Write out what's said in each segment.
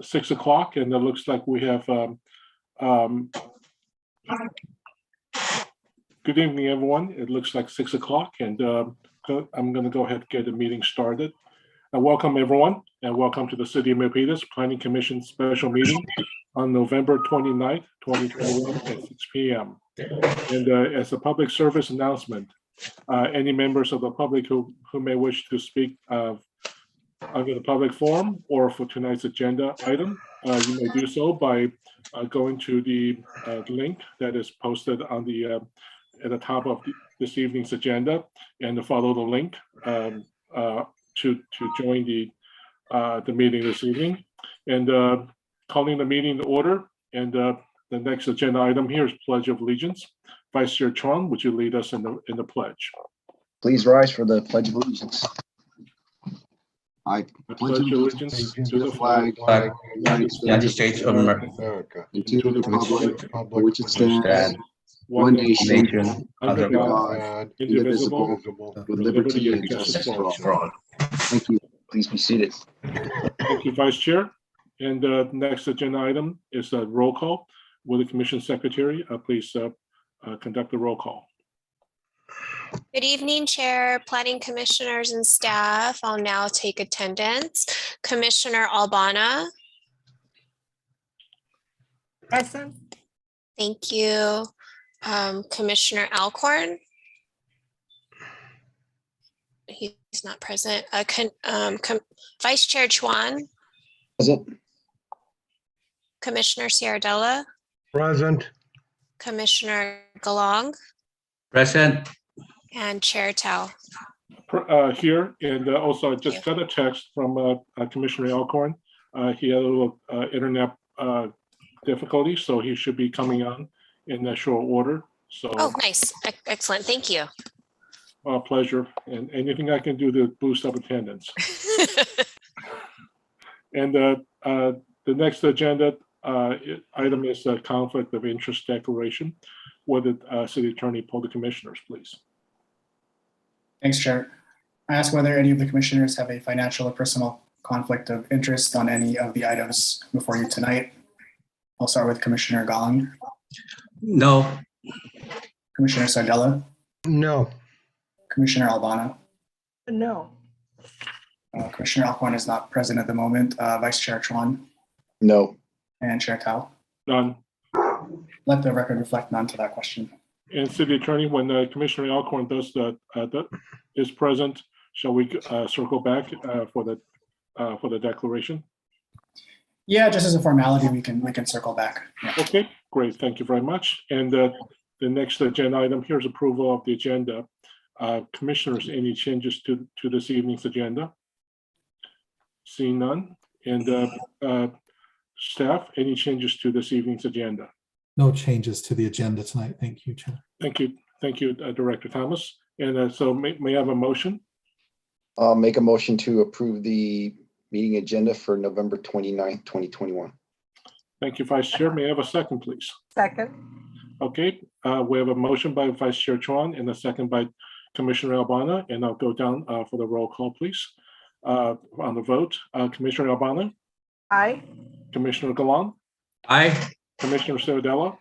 6 o'clock, and it looks like we have. Good evening, everyone. It looks like 6 o'clock, and I'm going to go ahead and get the meeting started. Welcome, everyone, and welcome to the City of Milpitas Planning Commission special meeting on November 29th, 2021 at 6 p.m. And as a public service announcement, any members of the public who may wish to speak under the public forum or for tonight's agenda item, you may do so by going to the link that is posted on the at the top of this evening's agenda, and to follow the link to join the meeting this evening. And calling the meeting to order. And the next agenda item here is Pledge of Allegiance. Vice Chair Chuan, would you lead us in the pledge? Please rise for the Pledge of Allegiance. I pledge allegiance to the flag of the United States of America, and to the republic for which it stands, one nation, under God, indivisible, with liberty and justice for all. Thank you. Please be seated. Thank you, Vice Chair. And the next agenda item is a roll call. Will the Commission Secretary please conduct the roll call? Good evening, Chair, Planning Commissioners and staff. I'll now take attendance. Commissioner Albana. Present. Thank you. Commissioner Alcorn. He's not present. Vice Chair Chuan. Present. Commissioner Sierradella. Present. Commissioner Galong. Present. And Chair Tao. Here, and also I just got a text from Commissioner Alcorn. He had a little internet difficulty, so he should be coming on in that short order. So. Oh, nice. Excellent. Thank you. Pleasure. And anything I can do to boost up attendance. And the next agenda item is a conflict of interest declaration. Would the City Attorney poll the commissioners, please? Thanks, Chair. I ask whether any of the commissioners have a financial or personal conflict of interest on any of the items before you tonight. I'll start with Commissioner Galong. No. Commissioner Sardella. No. Commissioner Albana. No. Commissioner Alcorn is not present at the moment. Vice Chair Chuan. No. And Chair Tao. None. Let the record reflect none to that question. And City Attorney, when Commissioner Alcorn is present, shall we circle back for the declaration? Yeah, just as a formality, we can circle back. Yeah. Okay, great. Thank you very much. And the next agenda item here is approval of the agenda. Commissioners, any changes to this evening's agenda? Seeing none. And staff, any changes to this evening's agenda? No changes to the agenda tonight. Thank you, Chair. Thank you, Director Thomas. And so may I have a motion? I'll make a motion to approve the meeting agenda for November 29th, 2021. Thank you, Vice Chair. May I have a second, please? Second. Okay, we have a motion by Vice Chair Chuan and a second by Commissioner Albana, and I'll go down for the roll call, please. On the vote, Commissioner Albana? Aye. Commissioner Gallant? Aye. Commissioner Sardella?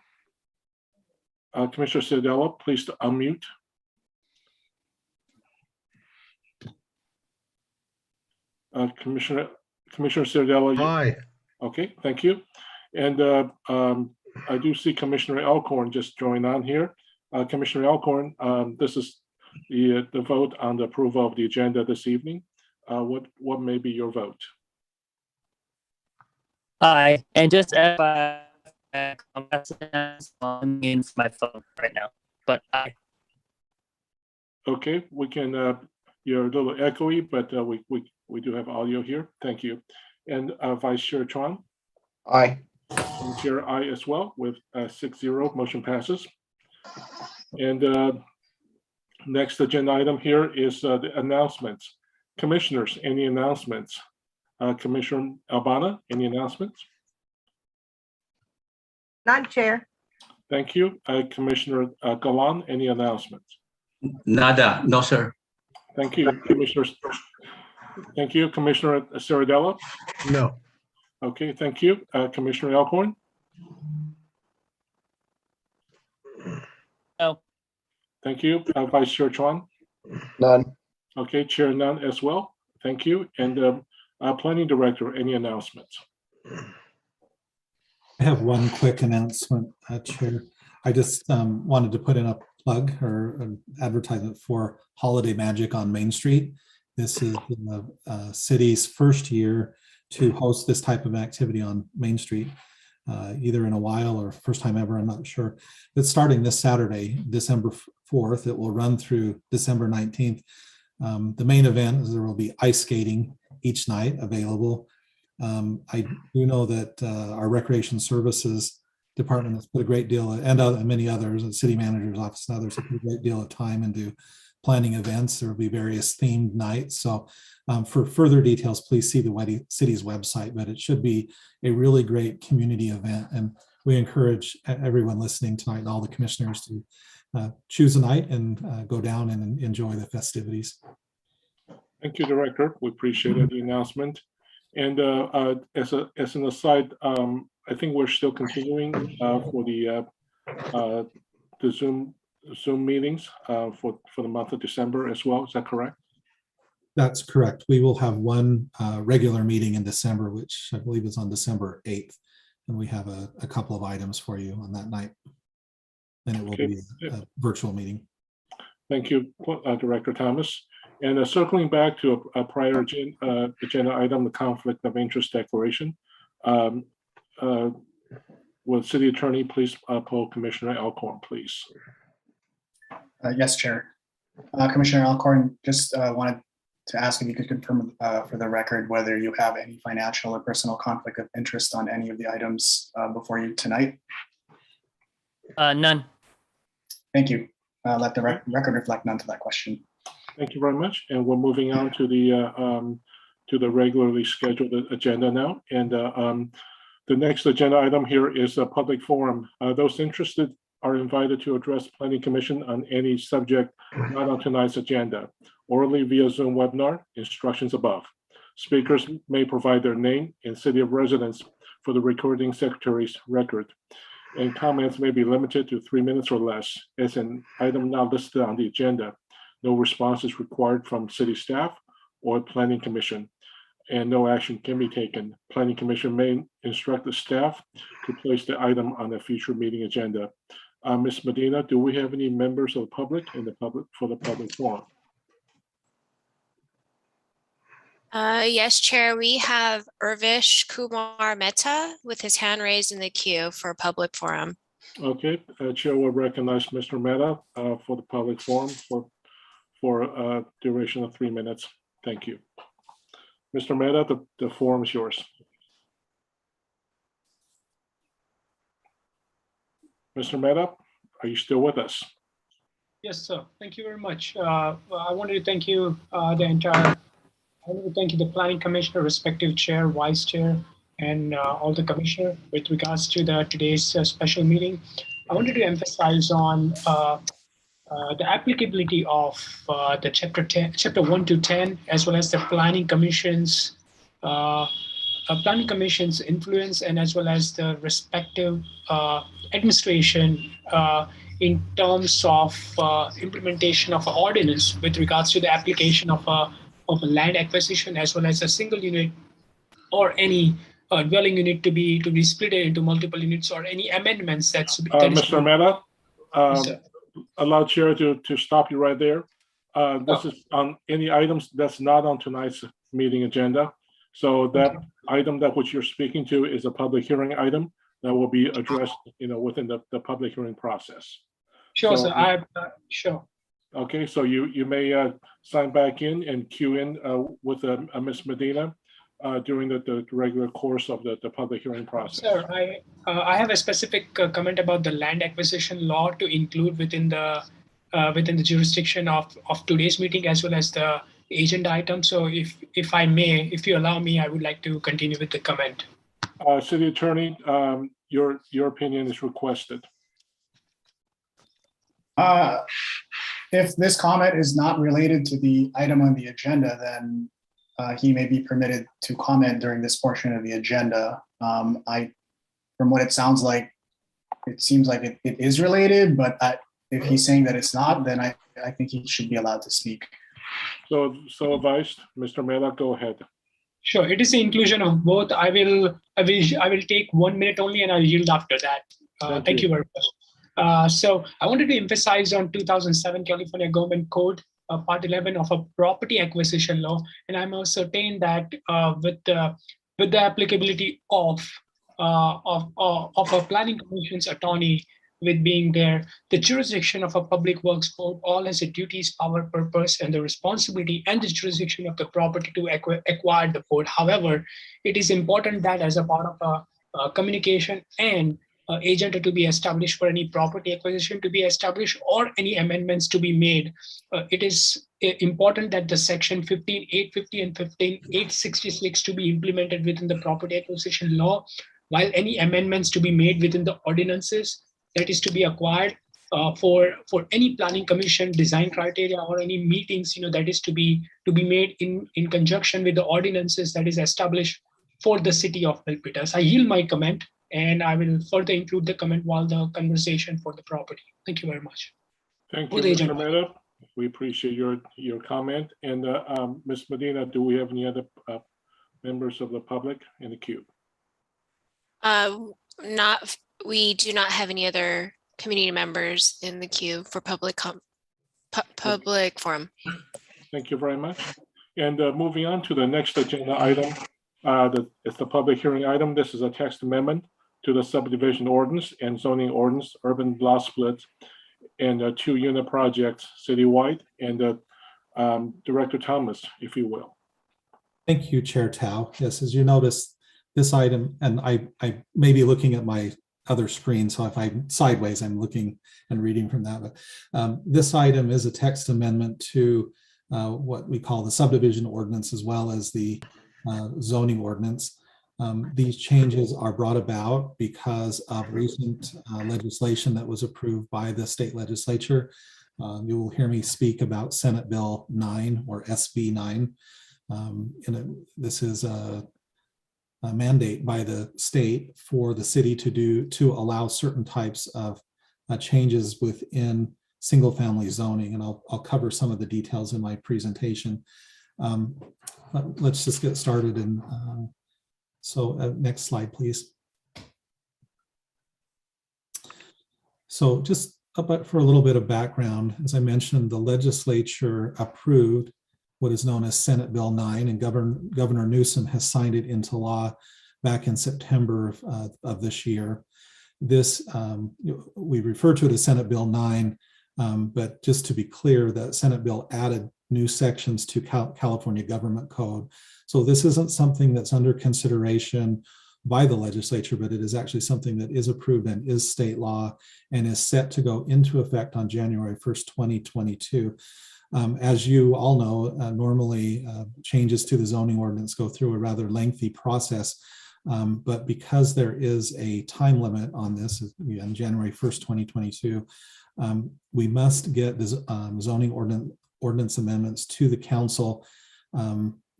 Commissioner Sardella, please to unmute. Commissioner Sardella? Aye. Okay, thank you. And I do see Commissioner Alcorn just joined on here. Commissioner Alcorn, this is the vote on the approval of the agenda this evening. What may be your vote? Hi, and just FYI, I'm in my phone right now, but Okay, we can. You're a little echoey, but we do have audio here. Thank you. And Vice Chair Chuan? Aye. And Chair I as well with 6-0, motion passes. And next agenda item here is the announcements. Commissioners, any announcements? Commissioner Albana, any announcements? None, Chair. Thank you. Commissioner Galan, any announcements? Nada. No, sir. Thank you, Commissioner. Thank you, Commissioner Sardella. No. Okay, thank you. Commissioner Alcorn? No. Thank you. Vice Chair Chuan? None. Okay, Chair none as well. Thank you. And Planning Director, any announcements? I have one quick announcement, Chair. I just wanted to put in a plug or an advertisement for Holiday Magic on Main Street. This is the city's first year to host this type of activity on Main Street, either in a while or first time ever, I'm not sure. It's starting this Saturday, December 4th. It will run through December 19th. The main event is there will be ice skating each night available. I do know that our Recreation Services Department has put a great deal, and many others, the City Manager's Office and others have put a great deal of time into planning events. There will be various themed nights. So for further details, please see the city's website, but it should be a really great community event. And we encourage everyone listening tonight and all the commissioners to choose a night and go down and enjoy the festivities. Thank you, Director. We appreciate the announcement. And as an aside, I think we're still continuing for the Zoom meetings for the month of December as well. Is that correct? That's correct. We will have one regular meeting in December, which I believe is on December 8th. And we have a couple of items for you on that night. And it will be a virtual meeting. Thank you, Director Thomas. And circling back to a prior agenda item, the conflict of interest declaration. Will City Attorney please poll Commissioner Alcorn, please? Yes, Chair. Commissioner Alcorn, just wanted to ask if you could confirm for the record whether you have any financial or personal conflict of interest on any of the items before you tonight. None. Thank you. Let the record reflect none to that question. Thank you very much. And we're moving on to the regularly scheduled agenda now. And the next agenda item here is a public forum. Those interested are invited to address Planning Commission on any subject not on tonight's agenda, orally via Zoom webinar, instructions above. Speakers may provide their name and city of residence for the recording secretary's record. And comments may be limited to 3 minutes or less. As an item not listed on the agenda, no response is required from city staff or Planning Commission, and no action can be taken. Planning Commission may instruct the staff to place the item on a future meeting agenda. Ms. Medina, do we have any members of the public for the public forum? Yes, Chair, we have Urvish Kumar Mehta with his hand raised in the queue for public forum. Okay, Chair will recognize Mr. Mehta for the public forum for a duration of 3 minutes. Thank you. Mr. Mehta, the forum is yours. Mr. Mehta, are you still with us? Yes, sir. Thank you very much. I wanted to thank you, I wanted to thank you, the Planning Commissioner, respective chair, vice chair, and all the commissioner with regards to today's special meeting. I wanted to emphasize on the applicability of the chapter 1 to 10, as well as the Planning Commission's influence, and as well as the respective administration in terms of implementation of an ordinance with regards to the application of a land acquisition, as well as a single unit or any dwelling unit to be split into multiple units, or any amendments that's Mr. Mehta, yes, allow Chair to stop you right there. This is on any items that's not on tonight's meeting agenda. So that item that which you're speaking to is a public hearing item that will be addressed, within the public hearing process. Sure, So, sir. Sure. Okay, so you may sign back in and queue in with Ms. Medina during the regular course of the public hearing process. Sir, I have a specific comment about the land acquisition law to include within the jurisdiction of today's meeting, as well as the agenda item. So if I may, if you allow me, I would like to continue with the comment. City Attorney, your opinion is requested. If this comment is not related to the item on the agenda, then he may be permitted to comment during this portion of the agenda. From what it sounds like, it seems like it is related, but if he's saying that it's not, then I think he should be allowed to speak. So advised, Mr. Mehta, go ahead. Sure, it is the inclusion of both. I will take 1 minute only, and I'll yield after that. Thank you very much. So I wanted to emphasize on 2007 California Government Code, Part 11 of a property acquisition law, and I'm certain that with the applicability of a planning commission's attorney, with being there, the jurisdiction of a public works board all has a duties, power, purpose, and the responsibility and the jurisdiction of the property to acquire the board. However, it is important that as a part of a communication and agent to be established for any property acquisition to be established or any amendments to be made, it is important that the section 15.850 and 15.866 to be implemented within the property acquisition law, while any amendments to be made within the ordinances that is to be acquired for any planning commission design criteria or any meetings, that is to be made in conjunction with the ordinances that is established for the city of Milpitas. I yield my comment, and I will further include the comment while the conversation for the property. Thank you very much. Thank you, Mr. Mehta. We appreciate your comment. And Ms. Medina, do we have any other members of the public in the queue? We do not have any other community members in the queue for public forum. Thank you very much. And moving on to the next agenda item, it's the public hearing item. This is a text amendment to the subdivision ordinance and zoning ordinance, urban lot splits, and 2-unit projects citywide. And Director Thomas, if you will. Thank you, Chair Tao. Yes, as you notice, this item, and I may be looking at my other screen, so if I'm sideways, I'm looking and reading from that. But this item is a text amendment to what we call the subdivision ordinance as well as the zoning ordinance. These changes are brought about because of recent legislation that was approved by the state legislature. You will hear me speak about Senate Bill 9 or SB9. This is a mandate by the state for the city to allow certain types of changes within single family zoning, and I'll cover some of the details in my presentation. Let's just get started. And next slide, please. So just for a little bit of background, as I mentioned, the legislature approved what is known as Senate Bill 9, and Governor Newsom has signed it into law back in September of this year. This, we refer to it as Senate Bill 9, but just to be clear, that Senate bill added new sections to California Government Code. So this isn't something that's under consideration by the legislature, but it is actually something that is approved and is state law and is set to go into effect on January 1st, 2022. As you all know, normally changes to the zoning ordinance go through a rather lengthy process, but because there is a time limit on this, on January 1st, 2022, we must get the zoning ordinance amendments to the council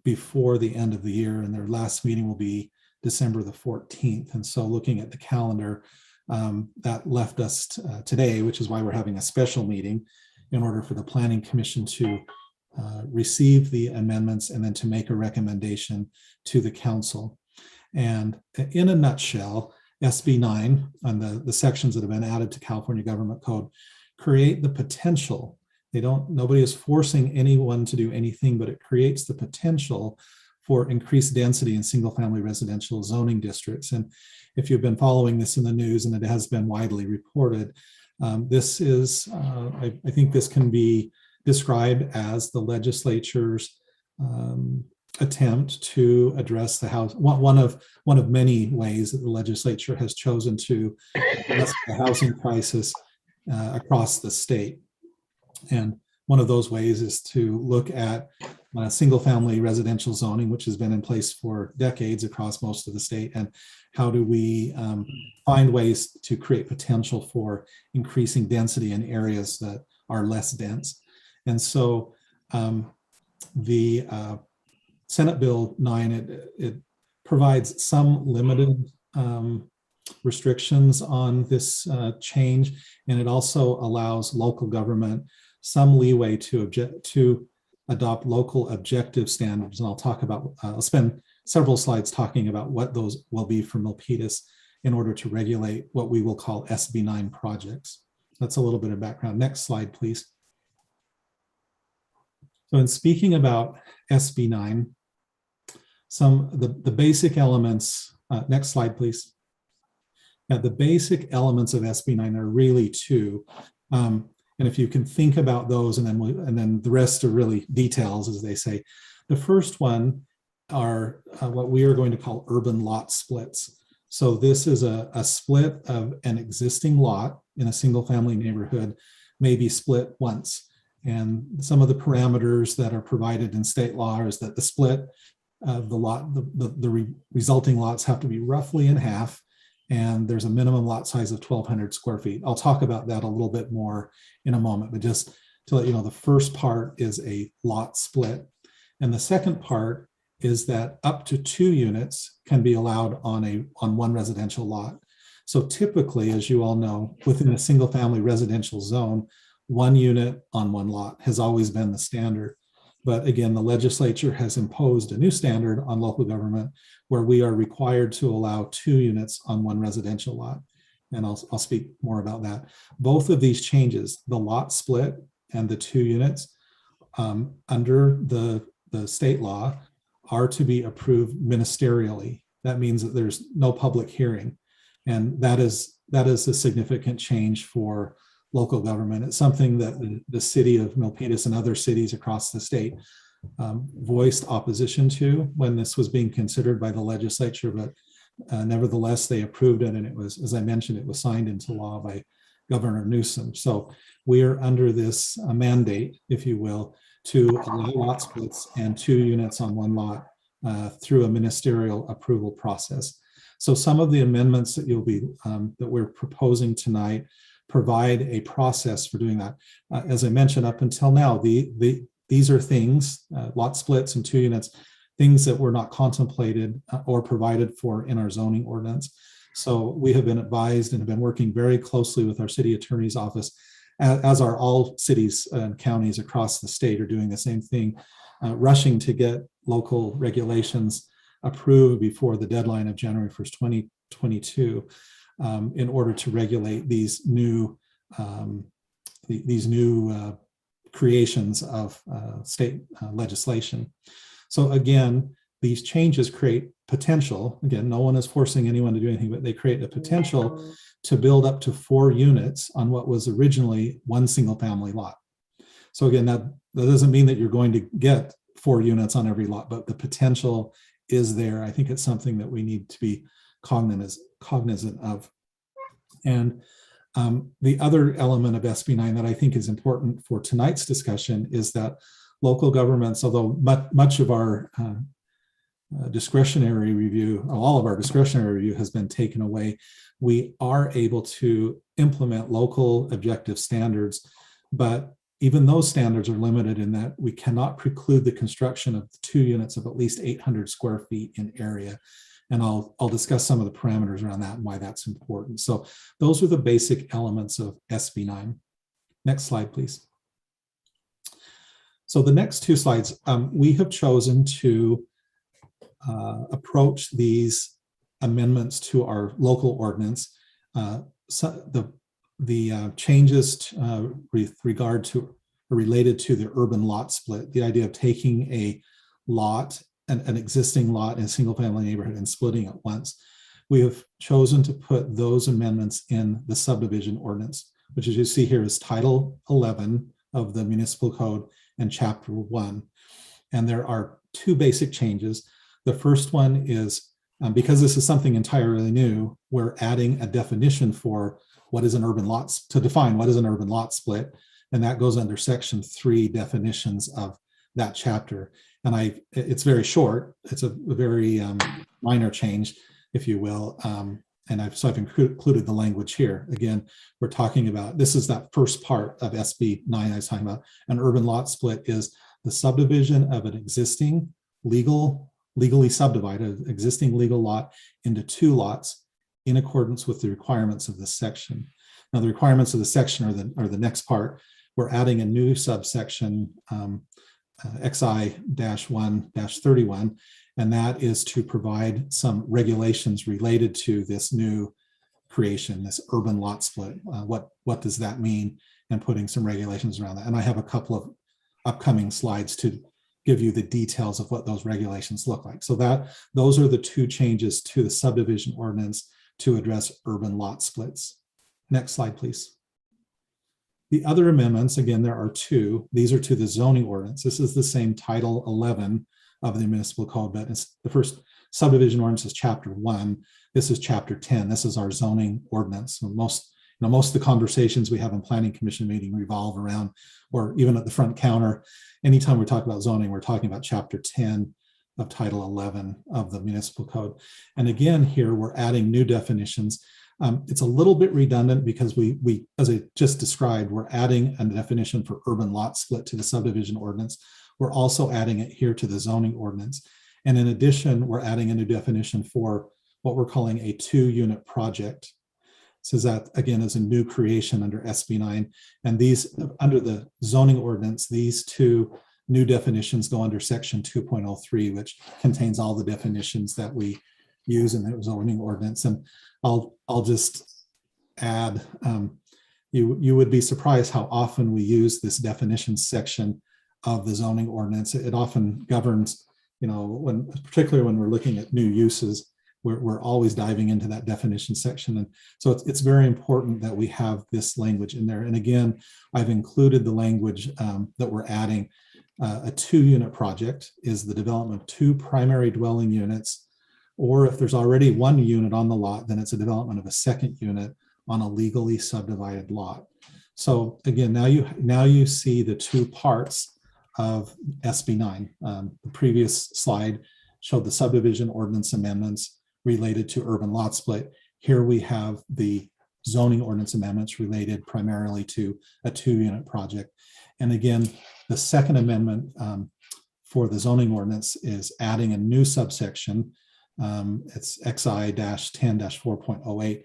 before the end of the year, and their last meeting will be December the 14th. And so looking at the calendar, that left us today, which is why we're having a special meeting, in order for the Planning Commission to receive the amendments and then to make a recommendation to the council. And in a nutshell, SB9 and the sections that have been added to California Government Code create the potential. Nobody is forcing anyone to do anything, but it creates the potential for increased density in single-family residential zoning districts. And if you've been following this in the news, and it has been widely reported, this is, I think this can be described as the legislature's attempt to address the house. One of many ways that the legislature has chosen to address the housing crisis across the state. And one of those ways is to look at single-family residential zoning, which has been in place for decades across most of the state, and how do we find ways to create potential for increasing density in areas that are less dense. And so the Senate Bill 9, it provides some limited restrictions on this change, and it also allows local government some leeway to adopt local objective standards. And I'll talk about, I'll spend several slides talking about what those will be for Milpitas in order to regulate what we will call SB9 projects. That's a little bit of background. Next slide, please. So in speaking about SB9, the basic elements, next slide, please. Now, the basic elements of SB9 are really two. And if you can think about those, and then the rest are really details, as they say. The first one are what we are going to call urban lot splits. So this is a split of an existing lot in a single family neighborhood, may be split once. And some of the parameters that are provided in state law is that the split of the lot, the resulting lots have to be roughly in half, and there's a minimum lot size of 1,200 square feet. I'll talk about that a little bit more in a moment, but just to let you know, the first part is a lot split. And the second part is that up to 2 units can be allowed on one residential lot. So typically, as you all know, within a single family residential zone, 1 unit on 1 lot has always been the standard. But again, the legislature has imposed a new standard on local government where we are required to allow 2 units on 1 residential lot. And I'll speak more about that. Both of these changes, the lot split and the 2 units, under the state law, are to be approved ministerially. That means that there's no public hearing. And that is a significant change for local government. It's something that the city of Milpitas and other cities across the state voiced opposition to when this was being considered by the legislature, but nevertheless, they approved it. And it was, as I mentioned, it was signed into law by Governor Newsom. So we are under this mandate, if you will, to allow lot splits and 2 units on 1 lot through a ministerial approval process. So some of the amendments that that we're proposing tonight provide a process for doing that. As I mentioned, up until now, these are things, lot splits and 2 units, things that were not contemplated or provided for in our zoning ordinance. So we have been advised and have been working very closely with our city attorney's office, as are all cities and counties across the state are doing the same thing, rushing to get local regulations approved before the deadline of January 1st, 2022, in order to regulate these new creations of state legislation. So again, these changes create potential. Again, no one is forcing anyone to do anything, but they create a potential to build up to 4 units on what was originally 1 single family lot. So again, that doesn't mean that you're going to get 4 units on every lot, but the potential is there. I think it's something that we need to be cognizant of. And the other element of SB9 that I think is important for tonight's discussion is that local governments, although much of our discretionary review, all of our discretionary review has been taken away, we are able to implement local objective standards, but even those standards are limited in that we cannot preclude the construction of 2 units of at least 800 square feet in area. And I'll discuss some of the parameters around that and why that's important. So those are the basic elements of SB9. Next slide, please. So the next 2 slides, we have chosen to approach these amendments to our local ordinance. The changes with regard to related to the urban lot split, the idea of taking a lot, an existing lot in a single family neighborhood and splitting it once. We have chosen to put those amendments in the subdivision ordinance, which as you see here is Title 11 of the Municipal Code and Chapter 1. And there are 2 basic changes. The first one is, because this is something entirely new, we're adding a definition for what is an urban lot, to define what is an urban lot split. And that goes under Section 3 definitions of that chapter. And it's very short. It's a very minor change, if you will. So I've included the language here. Again, we're talking about, this is that first part of SB9 I was talking about. An urban lot split is the subdivision of an existing legally subdivide an existing legal lot into 2 lots in accordance with the requirements of this section. Now, the requirements of the section are the next part. We're adding a new subsection XI-1-31, and that is to provide some regulations related to this new creation, this urban lot split. What does that mean? And putting some regulations around that. And I have a couple of upcoming slides to give you the details of what those regulations look like. So those are the 2 changes to the subdivision ordinance to address urban lot splits. Next slide, please. The other amendments, again, there are 2. These are to the zoning ordinance. This is the same Title 11 of the municipal code, but it's the first subdivision ordinance is Chapter 1. This is Chapter 10. This is our zoning ordinance. So most of the conversations we have in Planning Commission meeting revolve around, or even at the front counter, anytime we talk about zoning, we're talking about Chapter 10 of Title 11 of the municipal code. And again, here we're adding new definitions. It's a little bit redundant because we, as I just described, we're adding a definition for urban lot split to the subdivision ordinance. We're also adding it here to the zoning ordinance. And in addition, we're adding a new definition for what we're calling a 2-unit project. So that, again, is a new creation under SB9. And these, under the zoning ordinance, these 2 new definitions go under section 2.03, which contains all the definitions that we use in the zoning ordinance. And I'll just add, you would be surprised how often we use this definition section of the zoning ordinance. It often governs, particularly when we're looking at new uses, we're always diving into that definition section. And so it's very important that we have this language in there. And again, I've included the language that we're adding. A 2-unit project is the development of 2 primary dwelling units, or if there's already 1 unit on the lot, then it's a development of a 2nd unit on a legally subdivided lot. So again, now you see the 2 parts of SB9. The previous slide showed the subdivision ordinance amendments related to urban lot split. Here we have the zoning ordinance amendments related primarily to a 2-unit project. And again, the second amendment for the zoning ordinance is adding a new subsection. It's XI-10-4.08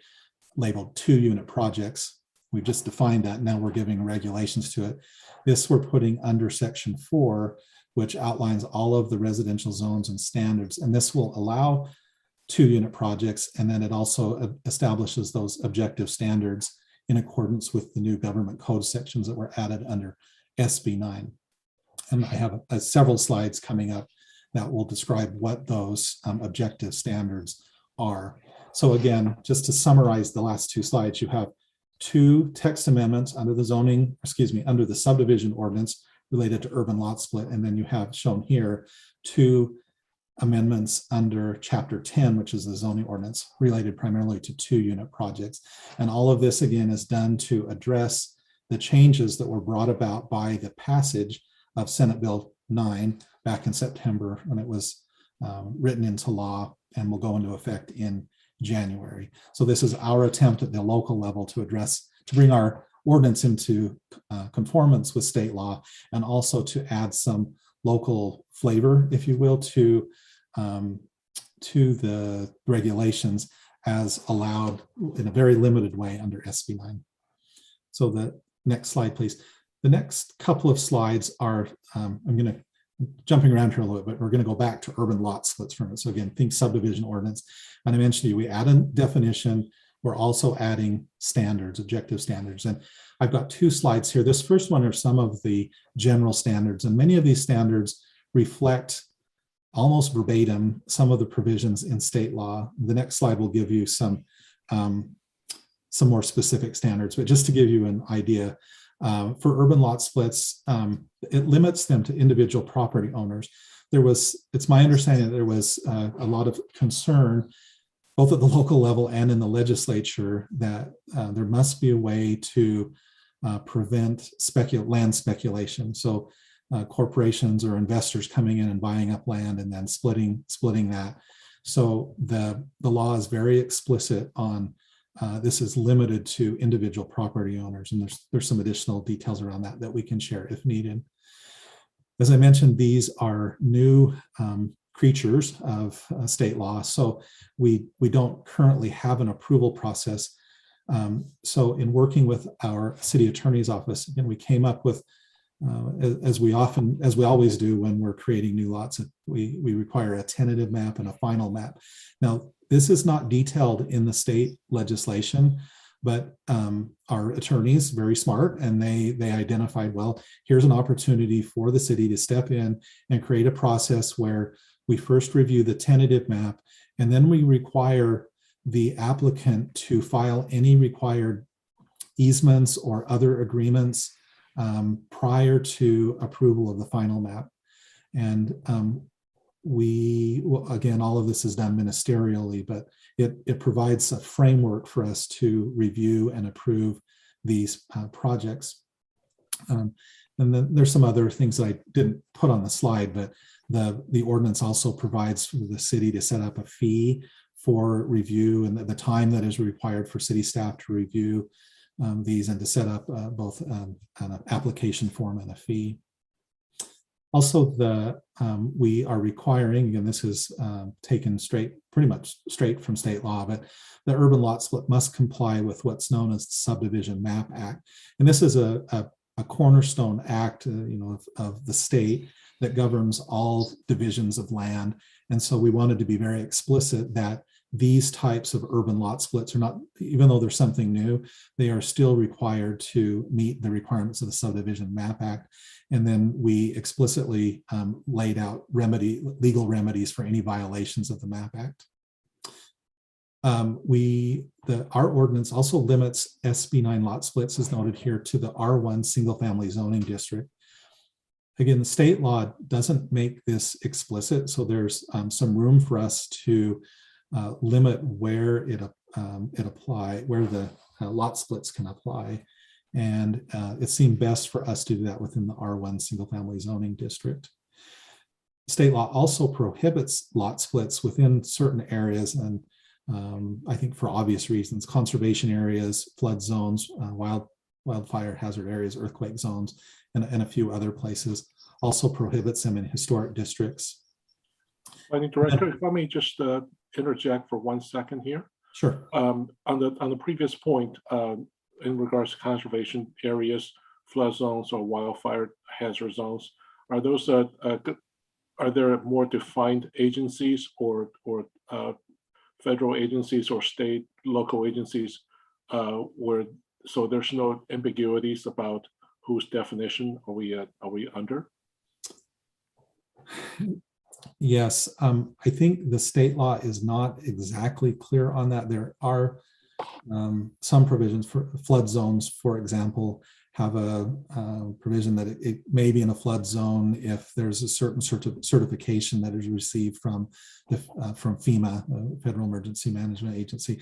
labeled 2-unit projects. We've just defined that. Now we're giving regulations to it. This we're putting under section 4, which outlines all of the residential zones and standards. And this will allow 2-unit projects. And then it also establishes those objective standards in accordance with the new government code sections that were added under SB9. And I have several slides coming up that will describe what those objective standards are. So again, just to summarize the last 2 slides, you have 2 text amendments under the subdivision ordinance related to urban lot split. And then you have shown here 2 amendments under Chapter 10, which is the zoning ordinance related primarily to 2-unit projects. And all of this again is done to address the changes that were brought about by the passage of Senate Bill 9 back in September when it was written into law and will go into effect in January. So this is our attempt at the local level to bring our ordinance into conformance with state law, and also to add some local flavor, if you will, to the regulations as allowed in a very limited way under SB9. So the next slide, please. The next couple of slides are, jumping around here a little bit, but we're going to go back to urban lot splits for a minute. So again, think subdivision ordinance. And I mentioned to you, we add a definition. We're also adding standards, objective standards. And I've got 2 slides here. This first one are some of the general standards. And many of these standards reflect almost verbatim some of the provisions in state law. The next slide will give you some more specific standards. But just to give you an idea, for urban lot splits, it limits them to individual property owners. It's my understanding that there was a lot of concern, both at the local level and in the legislature, that there must be a way to prevent land speculation. So corporations or investors coming in and buying up land and then splitting that. So the law is very explicit on this is limited to individual property owners, and there's some additional details around that we can share if needed. As I mentioned, these are new creatures of state law, so we don't currently have an approval process. So in working with our city attorney's office, again, we came up with, as we always do when we're creating new lots, we require a tentative map and a final map. Now, this is not detailed in the state legislation, but our attorneys, very smart, and they identified, well, here's an opportunity for the city to step in and create a process where we first review the tentative map, and then we require the applicant to file any required easements or other agreements prior to approval of the final map. And again, all of this is done ministerially, but it provides a framework for us to review and approve these projects. And then there's some other things that I didn't put on the slide, but the ordinance also provides for the city to set up a fee for review and the time that is required for city staff to review these and to set up both an application form and a fee. Also, we are requiring, and this is taken pretty much straight from state law, but the urban lot split must comply with what's known as the Subdivision Map Act. And this is a cornerstone act of the state that governs all divisions of land. And so we wanted to be very explicit that these types of urban lot splits are not, even though there's something new, they are still required to meet the requirements of the Subdivision Map Act. And then we explicitly laid out legal remedies for any violations of the Map Act. Our ordinance also limits SB9 lot splits, as noted here, to the R1 single family zoning district. Again, the state law doesn't make this explicit, so there's some room for us to limit where the lot splits can apply. And it seemed best for us to do that within the R1 single family zoning district. State law also prohibits lot splits within certain areas, and I think for obvious reasons: conservation areas, flood zones, wildfire hazard areas, earthquake zones, and a few other places. Also prohibits them in historic districts. Planning Director, if I may just interject for 1 second here. Sure. On the previous point, in regards to conservation areas, flood zones, or wildfire hazard zones, are those are there more defined agencies or federal agencies or state local agencies so there's no ambiguities about whose definition are we under? Yes, I think the state law is not exactly clear on that. There are some provisions for flood zones, for example, have a provision that it may be in a flood zone if there's a certain certification that is received from FEMA, Federal Emergency Management Agency.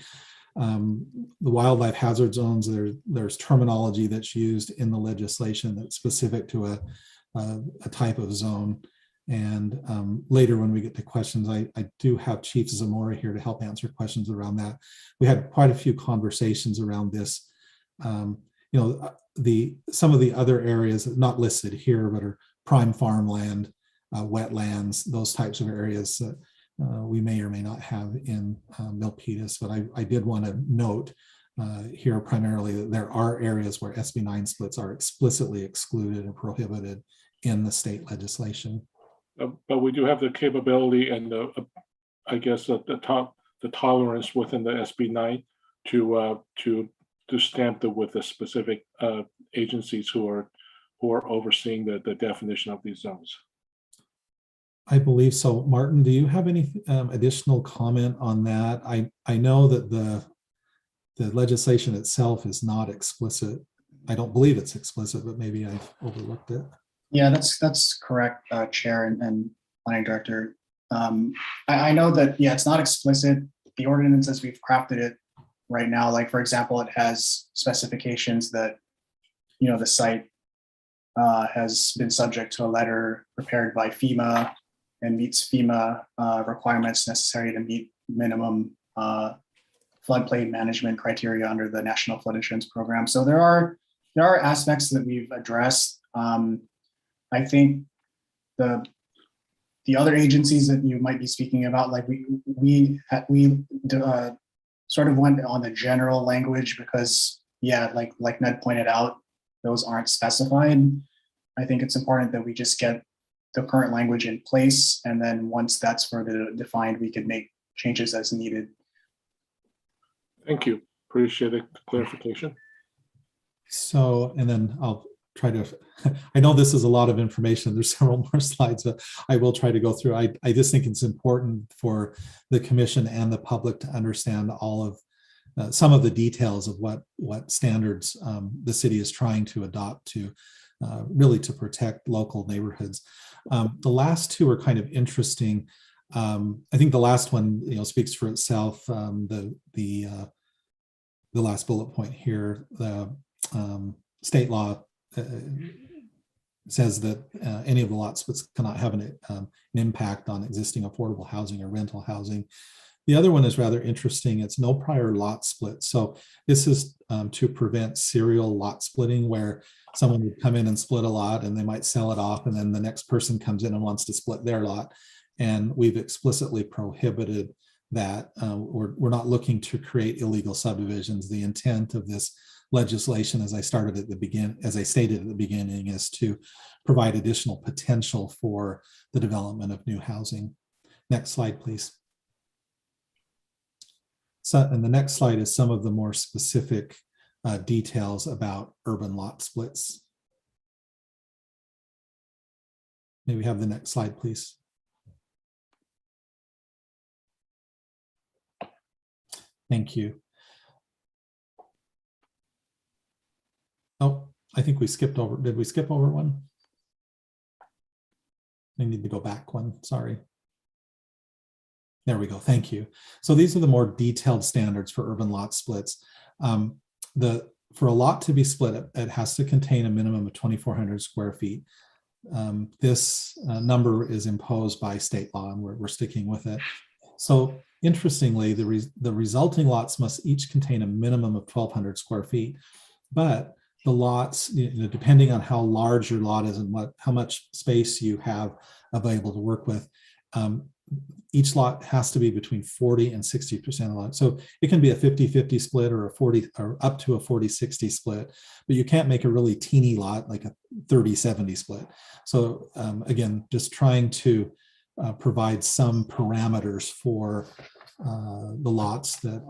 The wildlife hazard zones, there's terminology that's used in the legislation that's specific to a type of zone. And later when we get to questions, I do have Chief Zamora here to help answer questions around that. We had quite a few conversations around this. Some of the other areas not listed here, but are prime farmland, wetlands, those types of areas that we may or may not have in Milpitas. But I did want to note here primarily that there are areas where SB9 splits are explicitly excluded and prohibited in the state legislation. But we do have the capability and I guess the tolerance within the SB9 to stamp it with the specific agencies who are overseeing the definition of these zones. I believe so. Martin, do you have any additional comment on that? I know that the legislation itself is not explicit. I don't believe it's explicit, but maybe I've overlooked it. Yeah, that's correct, Chair and Planning Director. I know that, yeah, it's not explicit. The ordinance as we've crafted it right now, like for example, it has specifications that, the site has been subject to a letter prepared by FEMA and meets FEMA requirements necessary to meet minimum floodplain management criteria under the National Flood Insurance Program. So there are aspects that we've addressed. I think the other agencies that you might be speaking about, like we sort of went on the general language because, yeah, like Ned pointed out, those aren't specified. I think it's important that we just get the current language in place, and then once that's further defined, we could make changes as needed. Thank you. Appreciate the clarification. So, and then I'll try to, I know this is a lot of information. There's several more slides, but I will try to go through. I just think it's important for the commission and the public to understand all of some of the details of what standards the city is trying to adopt to really to protect local neighborhoods. The last two are kind of interesting. I think the last one, speaks for itself. The last bullet point here, the state law says that any of the lot splits cannot have an impact on existing affordable housing or rental housing. The other one is rather interesting. It's no prior lot split. So this is to prevent serial lot splitting, where someone would come in and split a lot and they might sell it off, and then the next person comes in and wants to split their lot. And we've explicitly prohibited that. We're not looking to create illegal subdivisions. The intent of this legislation, as I stated at the beginning, is to provide additional potential for the development of new housing. Next slide, please. So, and the next slide is some of the more specific details about urban lot splits. May we have the next slide, please? Thank you. Oh, I think we skipped over. Did we skip over one? I need to go back one. Sorry. There we go. Thank you. So these are the more detailed standards for urban lot splits. For a lot to be split, it has to contain a minimum of 2,400 square feet. This number is imposed by state law, and we're sticking with it. So interestingly, the resulting lots must each contain a minimum of 1,200 square feet, but the lots, depending on how large your lot is and how much space you have available to work with, each lot has to be between 40 and 60% of the lot. So it can be a 50-50 split or a 40 or up to a 40-60 split, but you can't make a really teeny lot like a 30-70 split. So again, just trying to provide some parameters for the lots that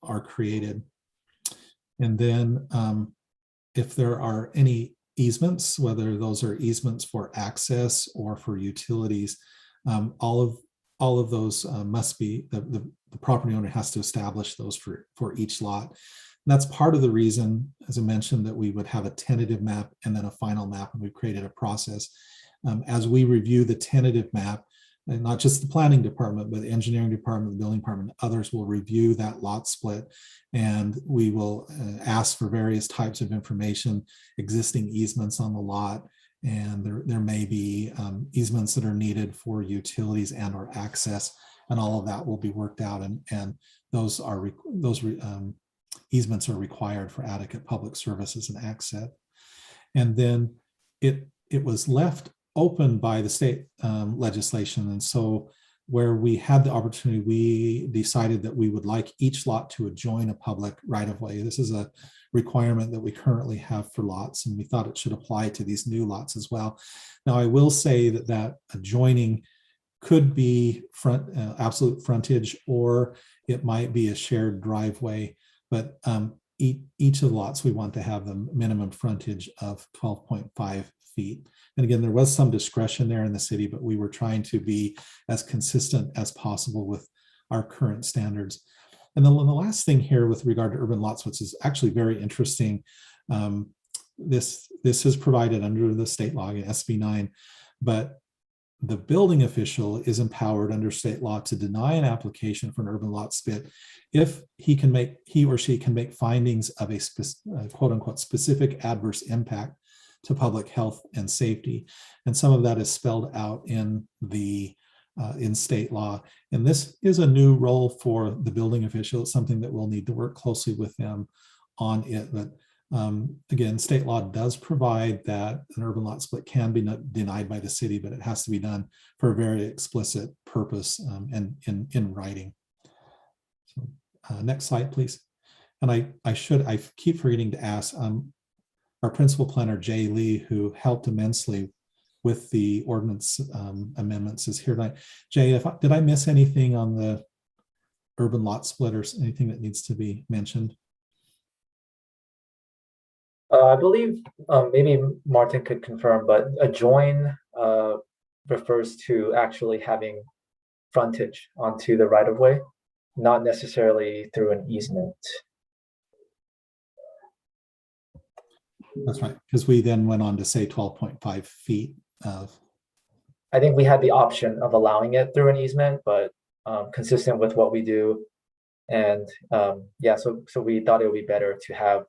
are created. And then if there are any easements, whether those are easements for access or for utilities, all of those must be, the property owner has to establish those for each lot. And that's part of the reason, as I mentioned, that we would have a tentative map and then a final map, and we've created a process. As we review the tentative map, and not just the planning department, but the engineering department, the building department, others will review that lot split, and we will ask for various types of information, existing easements on the lot, and there may be easements that are needed for utilities and or access, and all of that will be worked out, and those easements are required for adequate public services and access. And then it was left open by the state legislation, and so where we had the opportunity, we decided that we would like each lot to adjoin a public right-of-way. This is a requirement that we currently have for lots, and we thought it should apply to these new lots as well. Now, I will say that adjoining could be absolute frontage, or it might be a shared driveway, but each of the lots, we want to have the minimum frontage of 12.5 feet. And again, there was some discretion there in the city, but we were trying to be as consistent as possible with our current standards. And then the last thing here with regard to urban lot splits is actually very interesting. This is provided under the state law, SB9, but the building official is empowered under state law to deny an application for an urban lot split if he or she can make findings of a quote unquote specific adverse impact to public health and safety. And some of that is spelled out in state law. And this is a new role for the building official. It's something that we'll need to work closely with them on it. But Again, state law does provide that an urban lot split can be denied by the city, but it has to be done for a very explicit purpose and in writing. So, next slide, please. And I keep forgetting to ask our principal planner, Jay Lee, who helped immensely with the ordinance amendments, is here tonight. Jay, did I miss anything on the urban lot split or anything that needs to be mentioned? I believe maybe Martin could confirm, but adjoin refers to actually having frontage onto the right of way, not necessarily through an easement. That's right, because we then went on to say 12.5 feet of. I think we had the option of allowing it through an easement, but consistent with what we do. And yeah, so we thought it would be better to have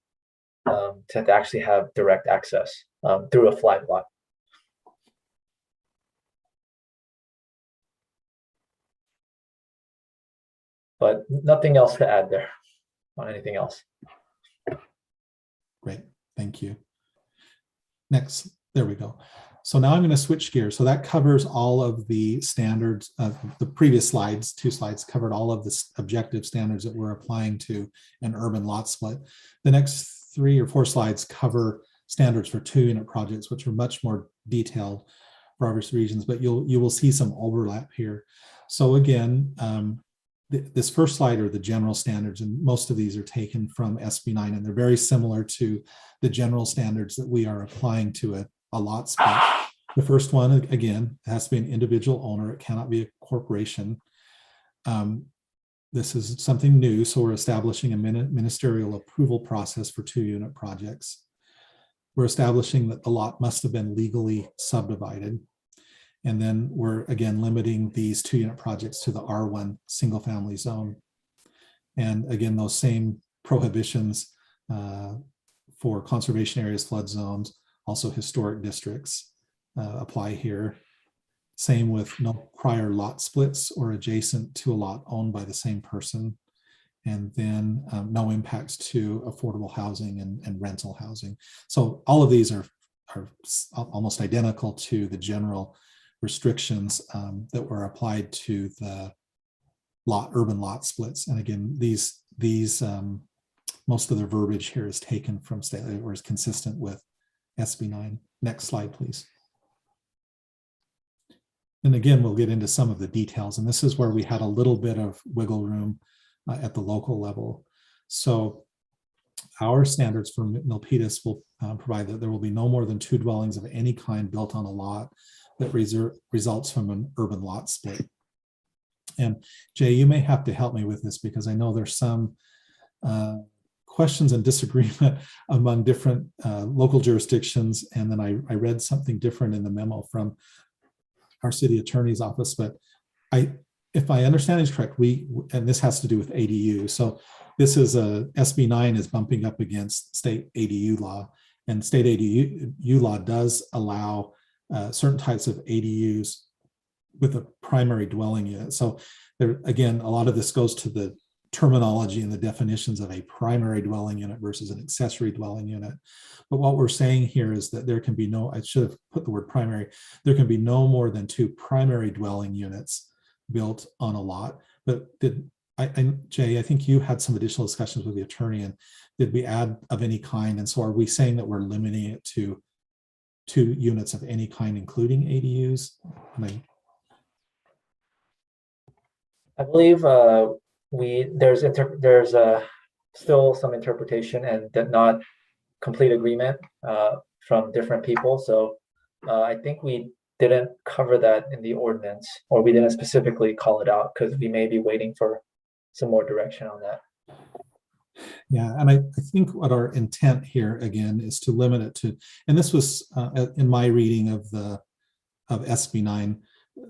to actually have direct access through a flag lot. But nothing else to add there on anything else. Great, thank you. Next, there we go. So now I'm going to switch gears. So that covers all of the standards of the previous slides. 2 slides covered all of the objective standards that we're applying to an urban lot split. The next 3 or 4 slides cover standards for 2-unit projects, which are much more detailed for obvious reasons, but you will see some overlap here. So again, this first slide are the general standards, and most of these are taken from SB9, and they're very similar to the general standards that we are applying to a lot split. The first one, again, has to be an individual owner. It cannot be a corporation. This is something new, so we're establishing a ministerial approval process for 2-unit projects. We're establishing that the lot must have been legally subdivided. And then we're again limiting these 2-unit projects to the R1 single family zone. And again, those same prohibitions for conservation areas, flood zones, also historic districts apply here. Same with no prior lot splits or adjacent to a lot owned by the same person. And then no impacts to affordable housing and rental housing. So all of these are almost identical to the general restrictions that were applied to the urban lot splits. And again, these most of the verbiage here is taken from state or is consistent with SB9. Next slide, please. And again, we'll get into some of the details. And this is where we had a little bit of wiggle room at the local level. So our standards for Milpitas will provide that there will be no more than 2 dwellings of any kind built on a lot that results from an urban lot split. And Jay, you may have to help me with this because I know there's some questions and disagreement among different local jurisdictions. And then I read something different in the memo from our city attorney's office, but if I understand is correct, and this has to do with ADU. So this is SB9 is bumping up against state ADU law, and state ADU law does allow certain types of ADUs with a primary dwelling unit. So there, again, a lot of this goes to the terminology and the definitions of a primary dwelling unit versus an accessory dwelling unit. But what we're saying here is that there can be no, I should have put the word primary, there can be no more than 2 primary dwelling units built on a lot. But Jay, I think you had some additional discussions with the attorney, and did we add of any kind? And so are we saying that we're limiting it to 2 units of any kind, including ADUs? I believe there's still some interpretation and not complete agreement from different people. So I think we didn't cover that in the ordinance, or we didn't specifically call it out because we may be waiting for some more direction on that. Yeah, and I think what our intent here again is to limit it to, and this was in my reading of SB9,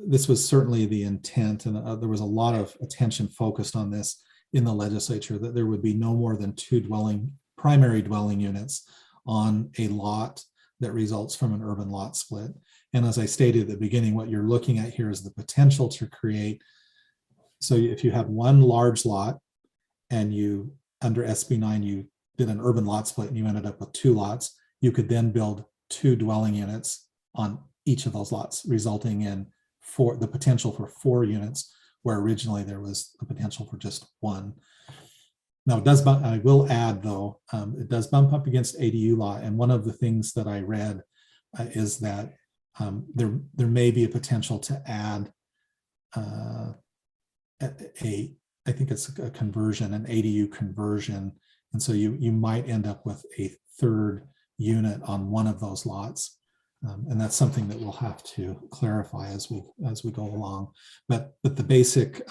this was certainly the intent, and there was a lot of attention focused on this in the legislature, that there would be no more than 2 primary dwelling units on a lot that results from an urban lot split. And as I stated at the beginning, what you're looking at here is the potential to create, so if you have one large lot and you, under SB9, you did an urban lot split and you ended up with 2 lots, you could then build 2 dwelling units on each of those lots, resulting in the potential for 4 units, where originally there was the potential for just 1. Now, I will add though, it does bump up against ADU law. And one of the things that I read is that there may be a potential to add I think it's a conversion, an ADU conversion. And so you might end up with a 3rd unit on one of those lots. And that's something that we'll have to clarify as we go along. But the basic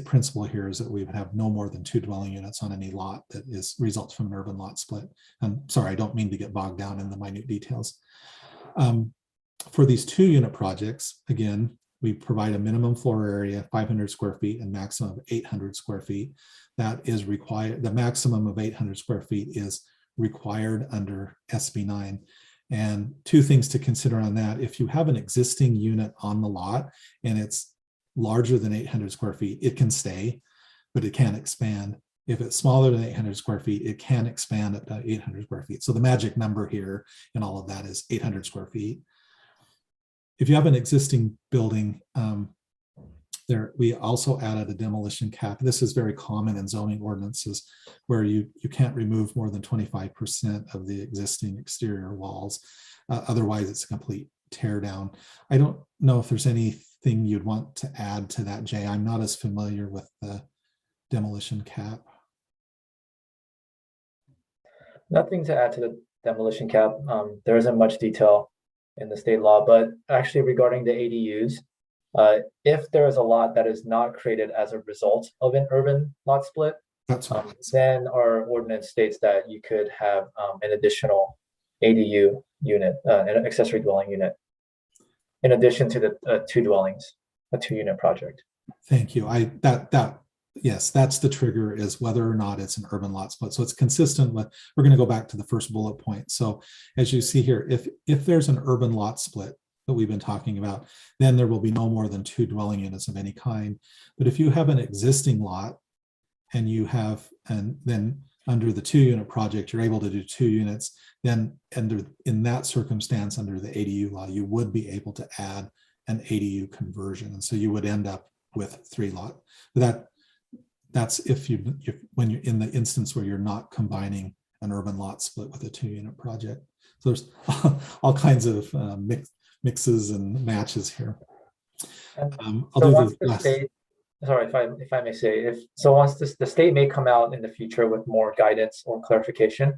principle here is that we would have no more than 2 dwelling units on any lot that results from an urban lot split. I'm sorry, I don't mean to get bogged down in the minute details. For these 2-unit projects, again, we provide a minimum floor area, 500 square feet, and maximum of 800 square feet. That is required. The maximum of 800 square feet is required under SB9. And 2 things to consider on that. If you have an existing unit on the lot and it's larger than 800 square feet, it can stay, but it can't expand. If it's smaller than 800 square feet, it can expand up to 800 square feet. So the magic number here in all of that is 800 square feet. If you have an existing building, we also added a demolition cap. This is very common in zoning ordinances where you can't remove more than 25% of the existing exterior walls. Otherwise, it's a complete tear down. I don't know if there's anything you'd want to add to that, Jay. I'm not as familiar with the demolition cap. Nothing to add to the demolition cap. There isn't much detail in the state law, but actually regarding the ADUs, if there is a lot that is not created as a result of an urban lot split, then our ordinance states that you could have an additional ADU unit, an accessory dwelling unit, in addition to the 2 dwellings, a 2-unit project. Thank you. Yes, that's the trigger, is whether or not it's an urban lot split. So it's consistent with, we're going to go back to the first bullet point. So as you see here, if there's an urban lot split that we've been talking about, then there will be no more than 2 dwelling units of any kind. But if you have an existing lot and then under the 2-unit project, you're able to do 2 units, then in that circumstance, under the ADU law, you would be able to add an ADU conversion. And so you would end up with 3 lot. That's when you're in the instance where you're not combining an urban lot split with a 2-unit project. So there's all kinds of mixes and matches here. I'll do the last. Sorry, if I may say, once the state may come out in the future with more guidance or clarification,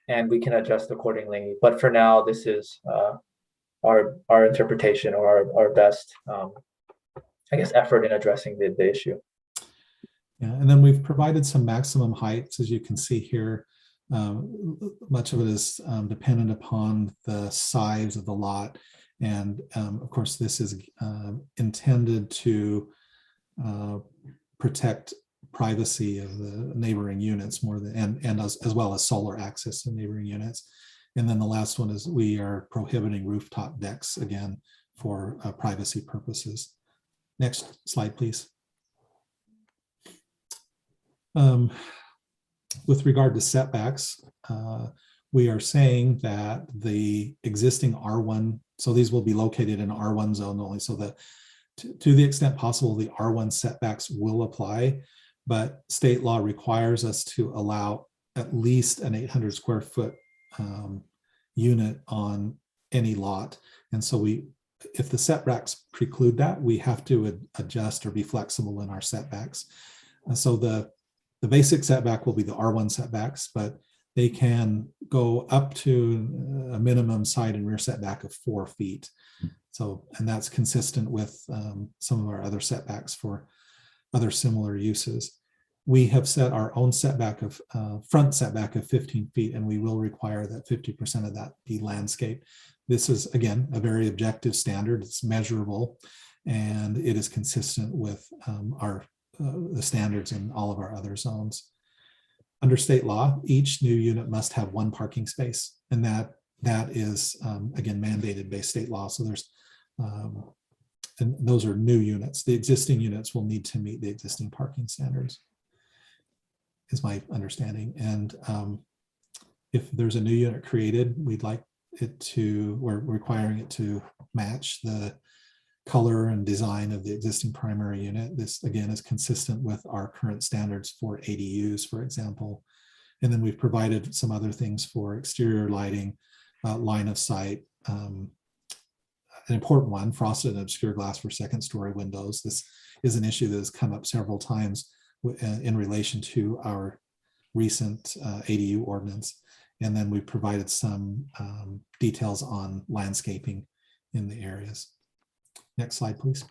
and we can adjust accordingly. But for now, this is our interpretation or our best, I guess, effort in addressing the issue. Yeah, and then we've provided some maximum heights, as you can see here. Much of it is dependent upon the size of the lot. And of course, this is intended to protect privacy of the neighboring units more than, and as well as solar access to neighboring units. And then the last one is we are prohibiting rooftop decks, again, for privacy purposes. Next slide, please. With regard to setbacks, we are saying that the existing R1, so these will be located in R1 zone only, so that to the extent possible, the R1 setbacks will apply, but state law requires us to allow at least an 800 square foot unit on any lot. And so if the setbacks preclude that, we have to adjust or be flexible in our setbacks. And so the basic setback will be the R1 setbacks, but they can go up to a minimum side and rear setback of 4 feet. So, and that's consistent with some of our other setbacks for other similar uses. We have set our own setback of front setback of 15 feet, and we will require that 50% of that be landscape. This is, again, a very objective standard. It's measurable, and it is consistent with the standards in all of our other zones. Under state law, each new unit must have 1 parking space, and that is again mandated by state law. So there's and those are new units. The existing units will need to meet the existing parking standards. is my understanding. And if there's a new unit created, we'd like it to, we're requiring it to match the color and design of the existing primary unit. This again is consistent with our current standards for ADUs, for example. And then we've provided some other things for exterior lighting, line of sight, an important one, frosted and obscure glass for second story windows. This is an issue that has come up several times in relation to our recent ADU ordinance. And then we provided some details on landscaping in the areas. Next slide, please.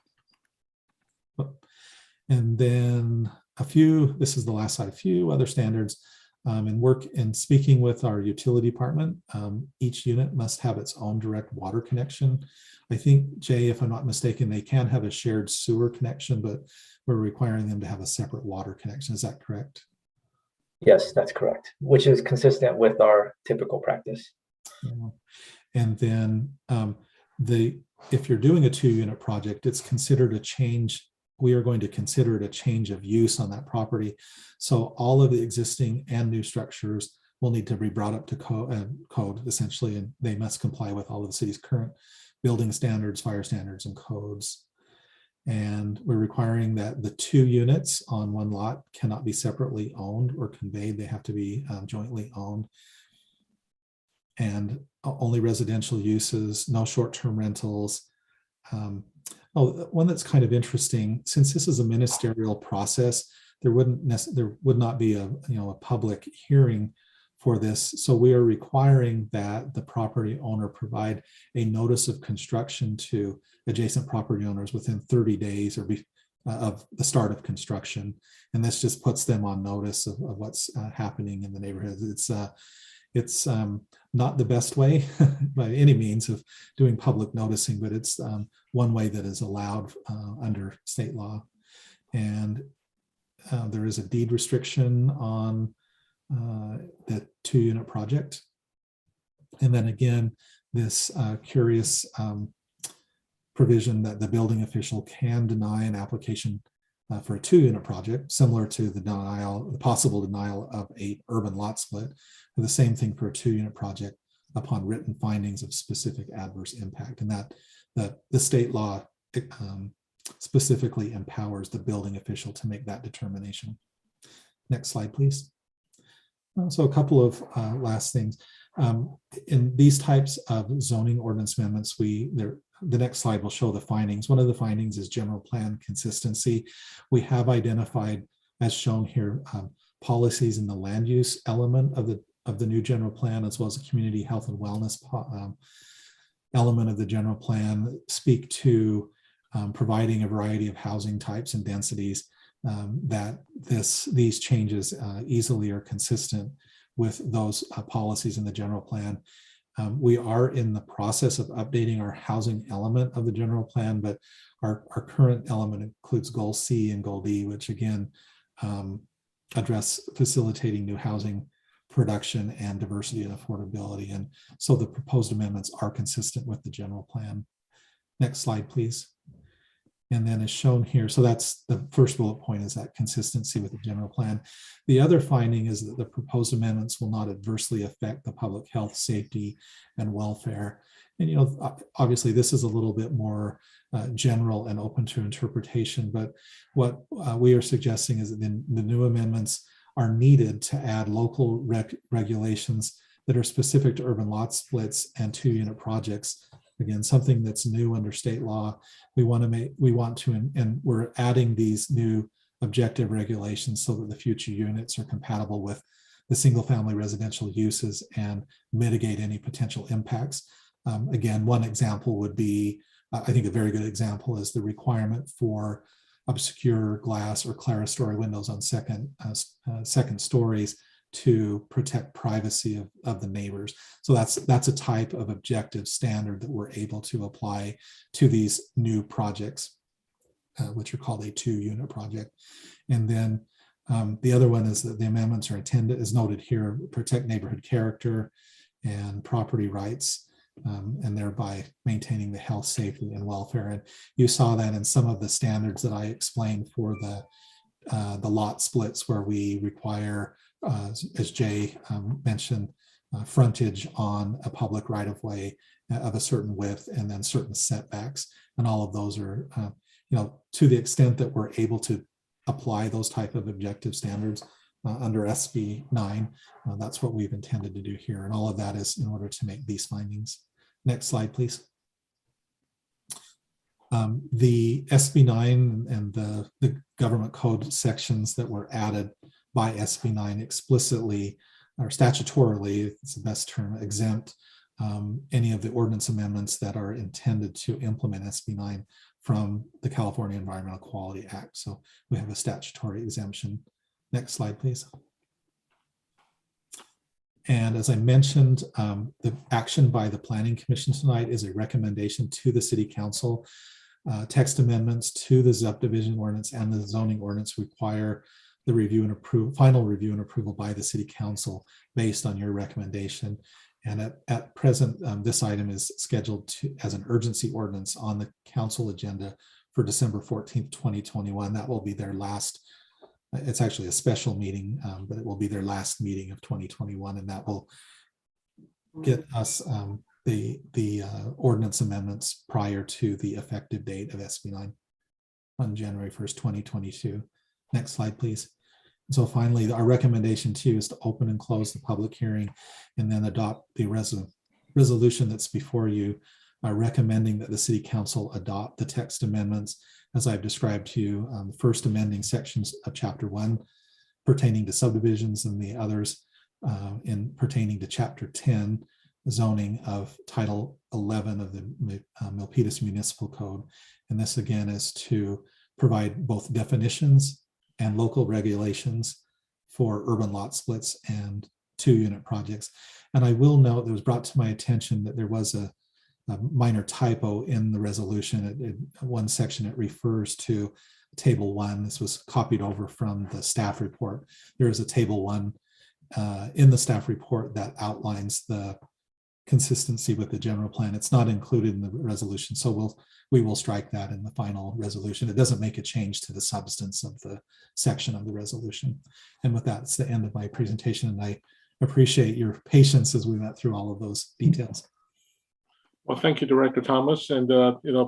And then this is the last slide, a few other standards. In speaking with our utility department, each unit must have its own direct water connection. I think, Jay, if I'm not mistaken, they can have a shared sewer connection, but we're requiring them to have a separate water connection. Is that correct? Yes, that's correct, which is consistent with our typical practice. Yeah. And then if you're doing a 2-unit project, it's considered a change. We are going to consider it a change of use on that property. So all of the existing and new structures will need to be brought up to code essentially, and they must comply with all of the city's current building standards, fire standards, and codes. And we're requiring that the 2 units on one lot cannot be separately owned or conveyed. They have to be jointly owned. And only residential uses, no short-term rentals. One that's kind of interesting, since this is a ministerial process, there would not be a public hearing for this. So we are requiring that the property owner provide a notice of construction to adjacent property owners within 30 days of the start of construction. And this just puts them on notice of what's happening in the neighborhood. It's not the best way by any means of doing public noticing, but it's one way that is allowed under state law. And there is a deed restriction on the 2-unit project. And then again, this curious provision that the building official can deny an application for a 2-unit project, similar to the possible denial of a urban lot split. The same thing for a 2-unit project upon written findings of specific adverse impact, and that the state law specifically empowers the building official to make that determination. Next slide, please. So a couple of last things. In these types of zoning ordinance amendments, the next slide will show the findings. One of the findings is general plan consistency. We have identified, as shown here, policies in the land use element of the new general plan, as well as the community health and wellness element of the general plan, speak to providing a variety of housing types and densities, that these changes easily are consistent with those policies in the general plan. We are in the process of updating our housing element of the general plan, but our current element includes goal C and goal D, which again address facilitating new housing production and diversity and affordability. And so the proposed amendments are consistent with the general plan. Next slide, please. And then as shown here, so that's the first bullet point, is that consistency with the general plan. The other finding is that the proposed amendments will not adversely affect the public health, safety, and welfare. And obviously this is a little bit more general and open to interpretation, but what we are suggesting is that the new amendments are needed to add local regulations that are specific to urban lot splits and 2-unit projects. Again, something that's new under state law. And we're adding these new objective regulations so that the future units are compatible with the single-family residential uses and mitigate any potential impacts. Again, one example would be, I think a very good example is the requirement for obscure glass or clerestory windows on second stories to protect privacy of the neighbors. So that's a type of objective standard that we're able to apply to these new projects, which are called a 2-unit project. And then the other one is that the amendments are intended, as noted here, protect neighborhood character and property rights, and thereby maintaining the health, safety, and welfare. And you saw that in some of the standards that I explained for the the lot splits where we require, as Jay mentioned, frontage on a public right-of-way of a certain width and then certain setbacks. And all of those are, to the extent that we're able to apply those type of objective standards under SB9, that's what we've intended to do here. And all of that is in order to make these findings. Next slide, please. The SB9 and the government code sections that were added by SB9 explicitly or statutorily, it's the best term, exempt any of the ordinance amendments that are intended to implement SB9 from the California Environmental Quality Act. So we have a statutory exemption. Next slide, please. And as I mentioned, the action by the Planning Commission tonight is a recommendation to the City Council. Text amendments to the Subdivision Ordinance and the Zoning Ordinance require the review and approval, final review and approval by the City Council based on your recommendation. And at present, this item is scheduled as an urgency ordinance on the council agenda for December 14th, 2021. That will be their last, it's actually a special meeting, but it will be their last meeting of 2021. And that will get us the ordinance amendments prior to the effective date of SB9 on January 1st, 2022. Next slide, please. So finally, our recommendation to you is to open and close the public hearing and then adopt the resolution that's before you, recommending that the City Council adopt the text amendments as I've described to you, first amending sections of Chapter 1 pertaining to subdivisions and the others in pertaining to Chapter 10 zoning of Title 11 of the Milpitas Municipal Code. And this again is to provide both definitions and local regulations for urban lot splits and 2-unit projects. And I will note that it was brought to my attention that there was a minor typo in the resolution. One section, it refers to Table 1. This was copied over from the staff report. There is a Table 1 in the staff report that outlines the consistency with the general plan. It's not included in the resolution, so we will strike that in the final resolution. It doesn't make a change to the substance of the section of the resolution. And with that, it's the end of my presentation, and I appreciate your patience as we went through all of those details. Well, thank you, Director Thomas, and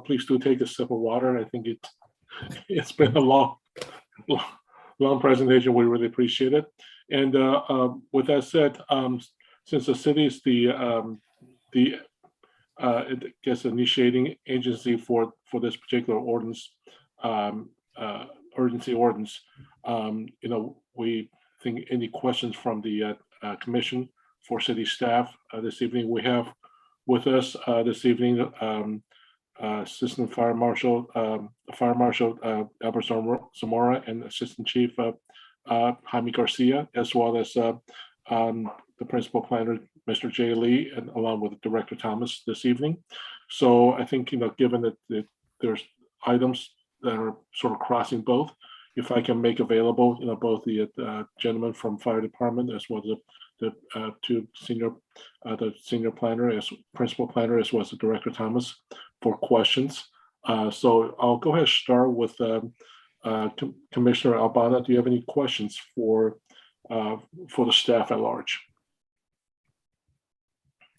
please do take a sip of water. I think it's been a long presentation. We really appreciate it. And with that said, since the city is I guess initiating agency for this particular ordinance, urgency ordinance, we think any questions from the commission for city staff this evening. We have with us this evening Assistant Fire Marshal Albert Zamora and Assistant Chief Jaime Garcia, as well as the Principal Planner, Mr. Jay Lee, and along with Director Thomas this evening. So I think, given that there's items that are sort of crossing both, if I can make available, both the gentleman from Fire Department as well as the two senior planner, as Principal Planner, as well as the Director Thomas for questions. So I'll go ahead and start with Commissioner Albana. Do you have any questions for the staff at large?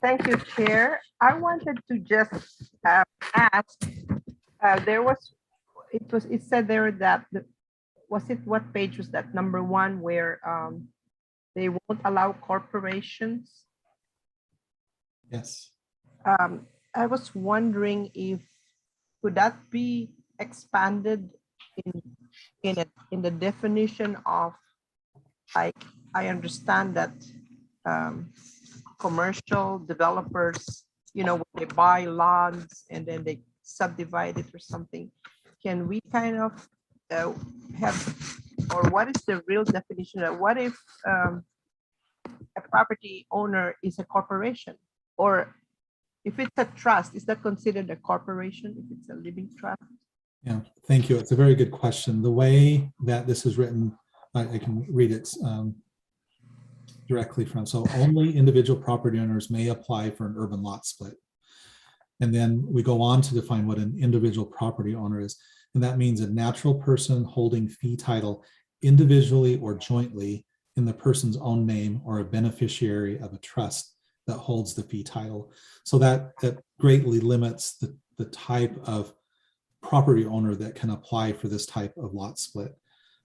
Thank you, Chair. I wanted to just ask, it said there that, what page was that, number 1, where they won't allow corporations? Yes. I was wondering if, could that be expanded in the definition of, like, I understand that commercial developers, when they buy lands and then they subdivide it or something, can we kind of have, or what is the real definition of, what if a property owner is a corporation, or if it's a trust, is that considered a corporation if it's a living trust? Yeah, thank you. It's a very good question. The way that this is written, I can read it directly from. So only individual property owners may apply for an urban lot split. And then we go on to define what an individual property owner is. And that means a natural person holding fee title individually or jointly in the person's own name or a beneficiary of a trust that holds the fee title. So that greatly limits the type of property owner that can apply for this type of lot split.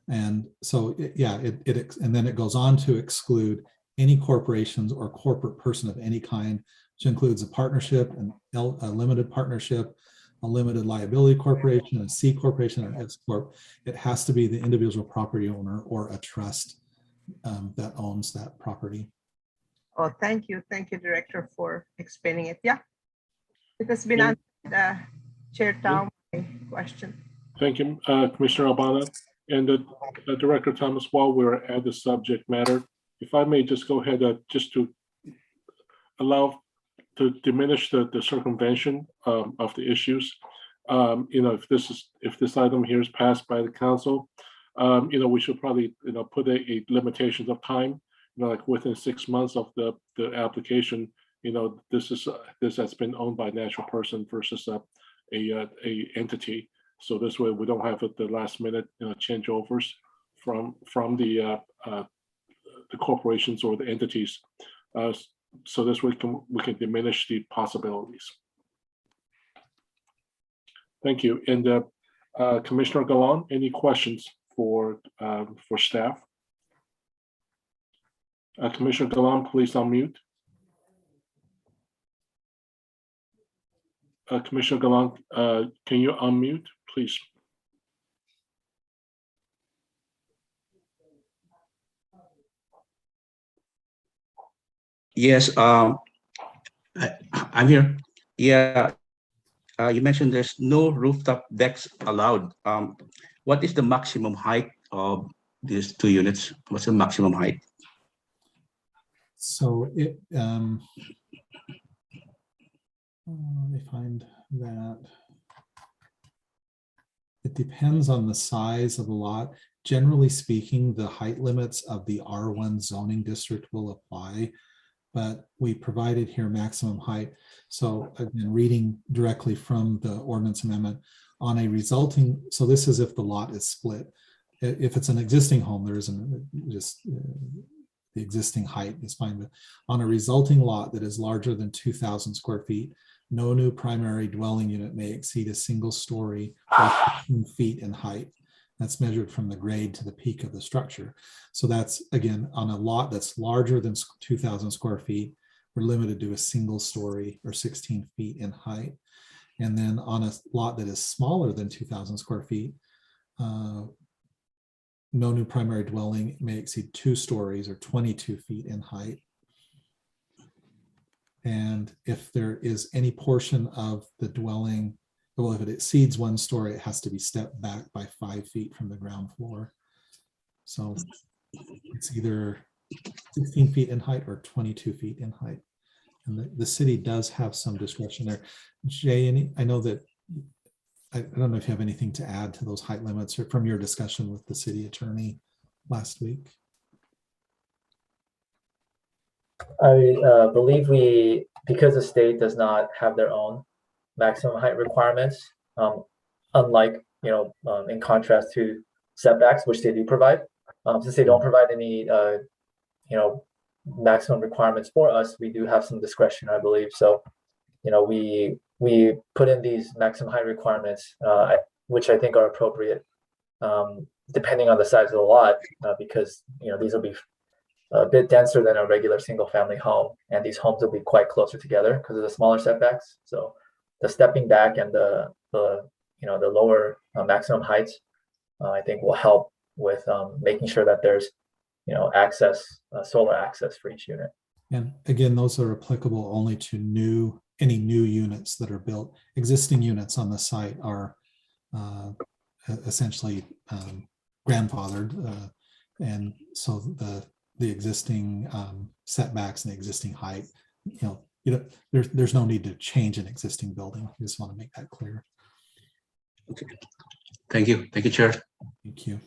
And so, and then it goes on to exclude any corporations or corporate person of any kind, which includes a partnership, a limited partnership, a limited liability corporation, a C corporation, or S corp. It has to be the individual property owner or a trust that owns that property. Oh, thank you, Director, for explaining it. Yeah, it has been answered, Chair Tao, my question. Thank you, Commissioner Albana. And Director Thomas, while we're at the subject matter, if I may just go ahead just to allow to diminish the circumvention of the issues. If this item here is passed by the council, we should probably put a limitations of time. Like within 6 months of the application, this has been owned by a natural person versus a entity. So this way we don't have the last minute changeovers from the corporations or the entities. So this way we can diminish the possibilities. Thank you. And Commissioner Galan, any questions for staff? Commissioner Galan, please unmute. Commissioner Galan, can you unmute, please? Yes, I'm here. Yeah, you mentioned there's no rooftop decks allowed. What is the maximum height of these 2 units? What's the maximum height? So it, let me find that. It depends on the size of the lot. Generally speaking, the height limits of the R1 zoning district will apply, but we provided here maximum height. So I've been reading directly from the ordinance amendment on a resulting, so this is if the lot is split. If it's an existing home, there isn't just the existing height is fine, but on a resulting lot that is larger than 2,000 square feet, no new primary dwelling unit may exceed a single story or 15 feet in height. That's measured from the grade to the peak of the structure. So that's, again, on a lot that's larger than 2,000 square feet, we're limited to a single story or 16 feet in height. And then on a lot that is smaller than 2,000 square feet, no new primary dwelling may exceed 2 stories or 22 feet in height. And if there is any portion of the dwelling, well, if it exceeds 1 story, it has to be stepped back by 5 feet from the ground floor. So it's either 16 feet in height or 22 feet in height. And the city does have some discretion there. Jay, I know that, I don't know if you have anything to add to those height limits or from your discussion with the city attorney last week. I believe because the state does not have their own maximum height requirements, unlike, in contrast to setbacks, which they do provide. Since they don't provide any, maximum requirements for us, we do have some discretion, I believe. So, we put in these maximum height requirements, which I think are appropriate, depending on the size of the lot, because, these will be a bit denser than a regular single family home, and these homes will be quite closer together because of the smaller setbacks. So the stepping back and the lower maximum heights, I think will help with making sure that there's access, solar access for each unit. And again, those are applicable only to any new units that are built. Existing units on the site are essentially grandfathered, and so the existing setbacks and the existing height, there's no need to change an existing building. I just want to make that clear. Okay. Thank you, Chair. Thank you.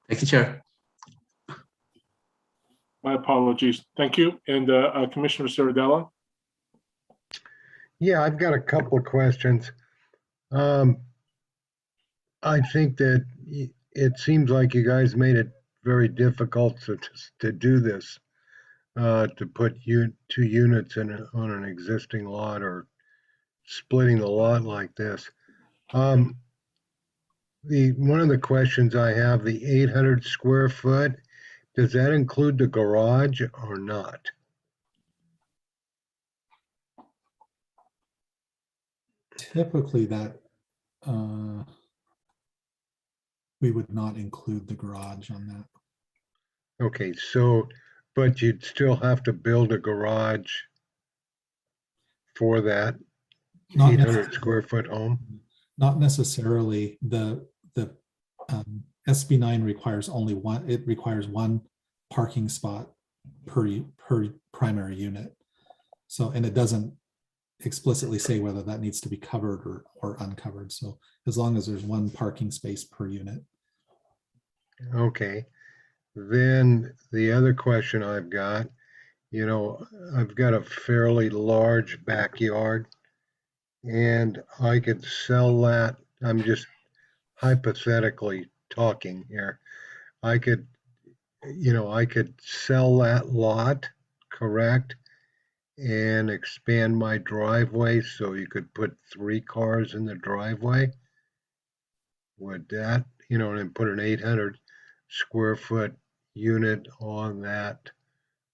Thank you, Chair. My apologies. Thank you. And Commissioner Cerradella. Yeah, I've got a couple of questions. I think that it seems like you guys made it very difficult to do this, to put two units on an existing lot or splitting the lot like this. One of the questions I have, the 800 square foot, does that include the garage or not? Typically that we would not include the garage on that. Okay, so, but you'd still have to build a garage for that Not 800 square foot home? Not necessarily. The SB9 requires only one. It requires one parking spot per primary unit. So, and it doesn't explicitly say whether that needs to be covered or uncovered. So as long as there's one parking space per unit. Okay. Then the other question I've got, I've got a fairly large backyard and I could sell that. I'm just hypothetically talking here. I could sell that lot, correct? And expand my driveway so you could put 3 cars in the driveway. Would that, and put an 800 square foot unit on that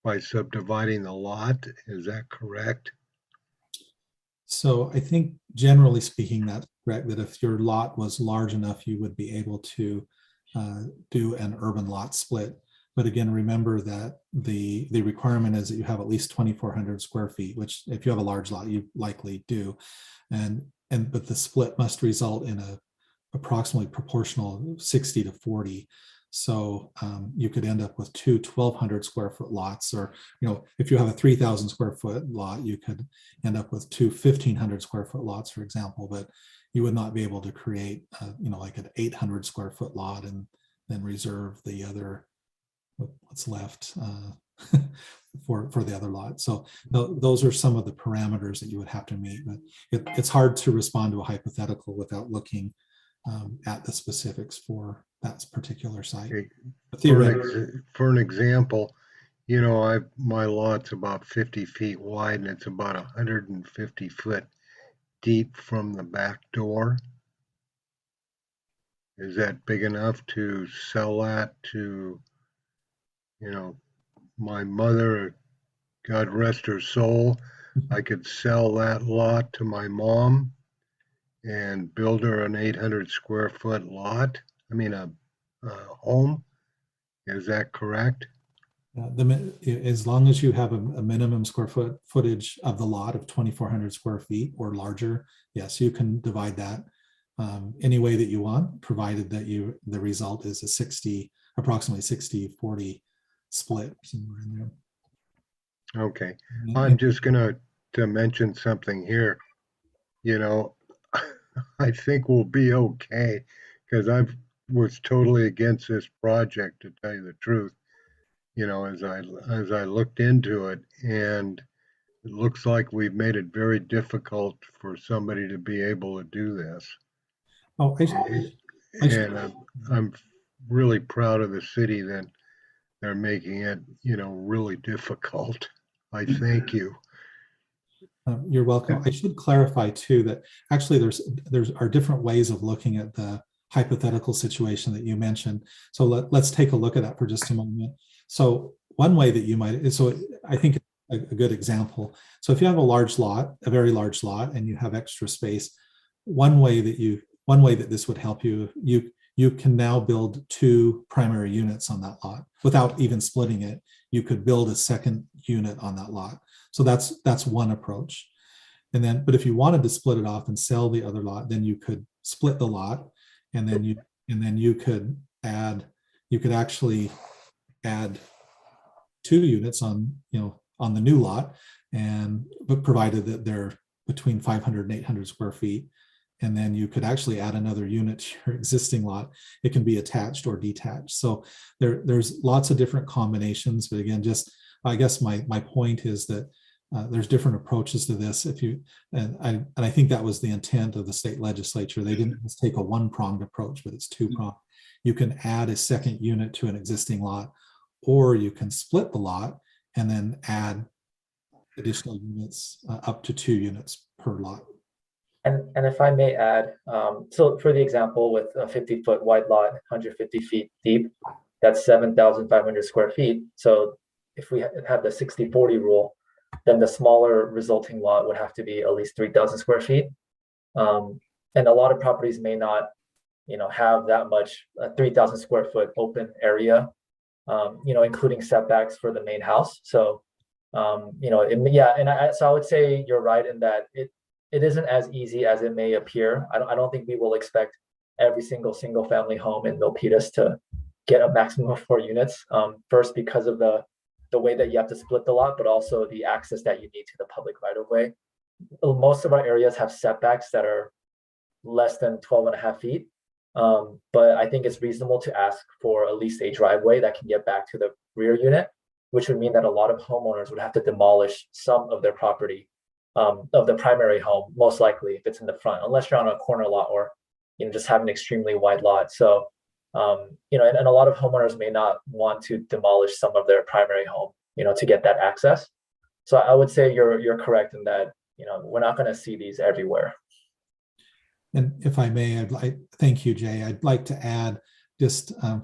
by subdividing the lot? Is that correct? So I think generally speaking, that's correct, that if your lot was large enough, you would be able to do an urban lot split. But again, remember that the requirement is that you have at least 2,400 square feet, which if you have a large lot, you likely do. But the split must result in a approximately proportional 60 to 40. So you could end up with 2 1,200 square foot lots, or, if you have a 3,000 square foot lot, you could end up with 2 1,500 square foot lots, for example, but you would not be able to create, like an 800 square foot lot and then reserve the other, what's left for the other lot. So those are some of the parameters that you would have to meet, but it's hard to respond to a hypothetical without looking at the specifics for that particular site. Okay. For an example, my lot's about 50 feet wide and it's about 150 foot deep from the back door. Is that big enough to sell that to, my mother, God rest her soul? I could sell that lot to my mom and build her an 800 square foot lot. I mean, a home. Is that correct? As long as you have a minimum square footage of the lot of 2,400 square feet or larger, yes, you can divide that any way that you want, provided that the result is a approximately 60-40 split somewhere in there. Okay. I'm just gonna mention something here. I think we'll be okay, because I was totally against this project, to tell you the truth. As I looked into it, and it looks like we've made it very difficult for somebody to be able to do this. Oh, and I'm really proud of the city that they're making it, really difficult. I thank you. You're welcome. I should clarify too that actually there are different ways of looking at the hypothetical situation that you mentioned. So let's take a look at that for just a moment. So one way that you might, so I think a good example. So if you have a large lot, a very large lot, and you have extra space, one way that this would help you, you can now build 2 primary units on that lot without even splitting it. You could build a second unit on that lot. So that's one approach. But if you wanted to split it off and sell the other lot, then you could split the lot, and then you could actually add 2 units on the new lot, but provided that they're between 500 and 800 square feet. And then you could actually add another unit to your existing lot. It can be attached or detached. So there's lots of different combinations. But again, I guess my point is that there's different approaches to this. And I think that was the intent of the state legislature. They didn't just take a one-pronged approach, but it's two-pronged. You can add a second unit to an existing lot, or you can split the lot and then add additional units, up to 2 units per lot. And if I may add, so for the example with a 50-foot wide lot, 150 feet deep, that's 7,500 square feet. So if we have the 60-40 rule, then the smaller resulting lot would have to be at least 3,000 square feet. And a lot of properties may not, have that much 3,000 square foot open area, including setbacks for the main house. So, so I would say you're right in that it isn't as easy as it may appear. I don't think we will expect every single family home in Milpitas to get a maximum of 4 units. First, because of the way that you have to split the lot, but also the access that you need to the public right of way. Most of our areas have setbacks that are less than 12.5 feet. But I think it's reasonable to ask for at least a driveway that can get back to the rear unit, which would mean that a lot of homeowners would have to demolish some of their property of the primary home, most likely if it's in the front, unless you're on a corner lot or just have an extremely wide lot. So and a lot of homeowners may not want to demolish some of their primary home, to get that access. So I would say you're correct in that, we're not going to see these everywhere. And if I may, thank you, Jay. I'd like to add just a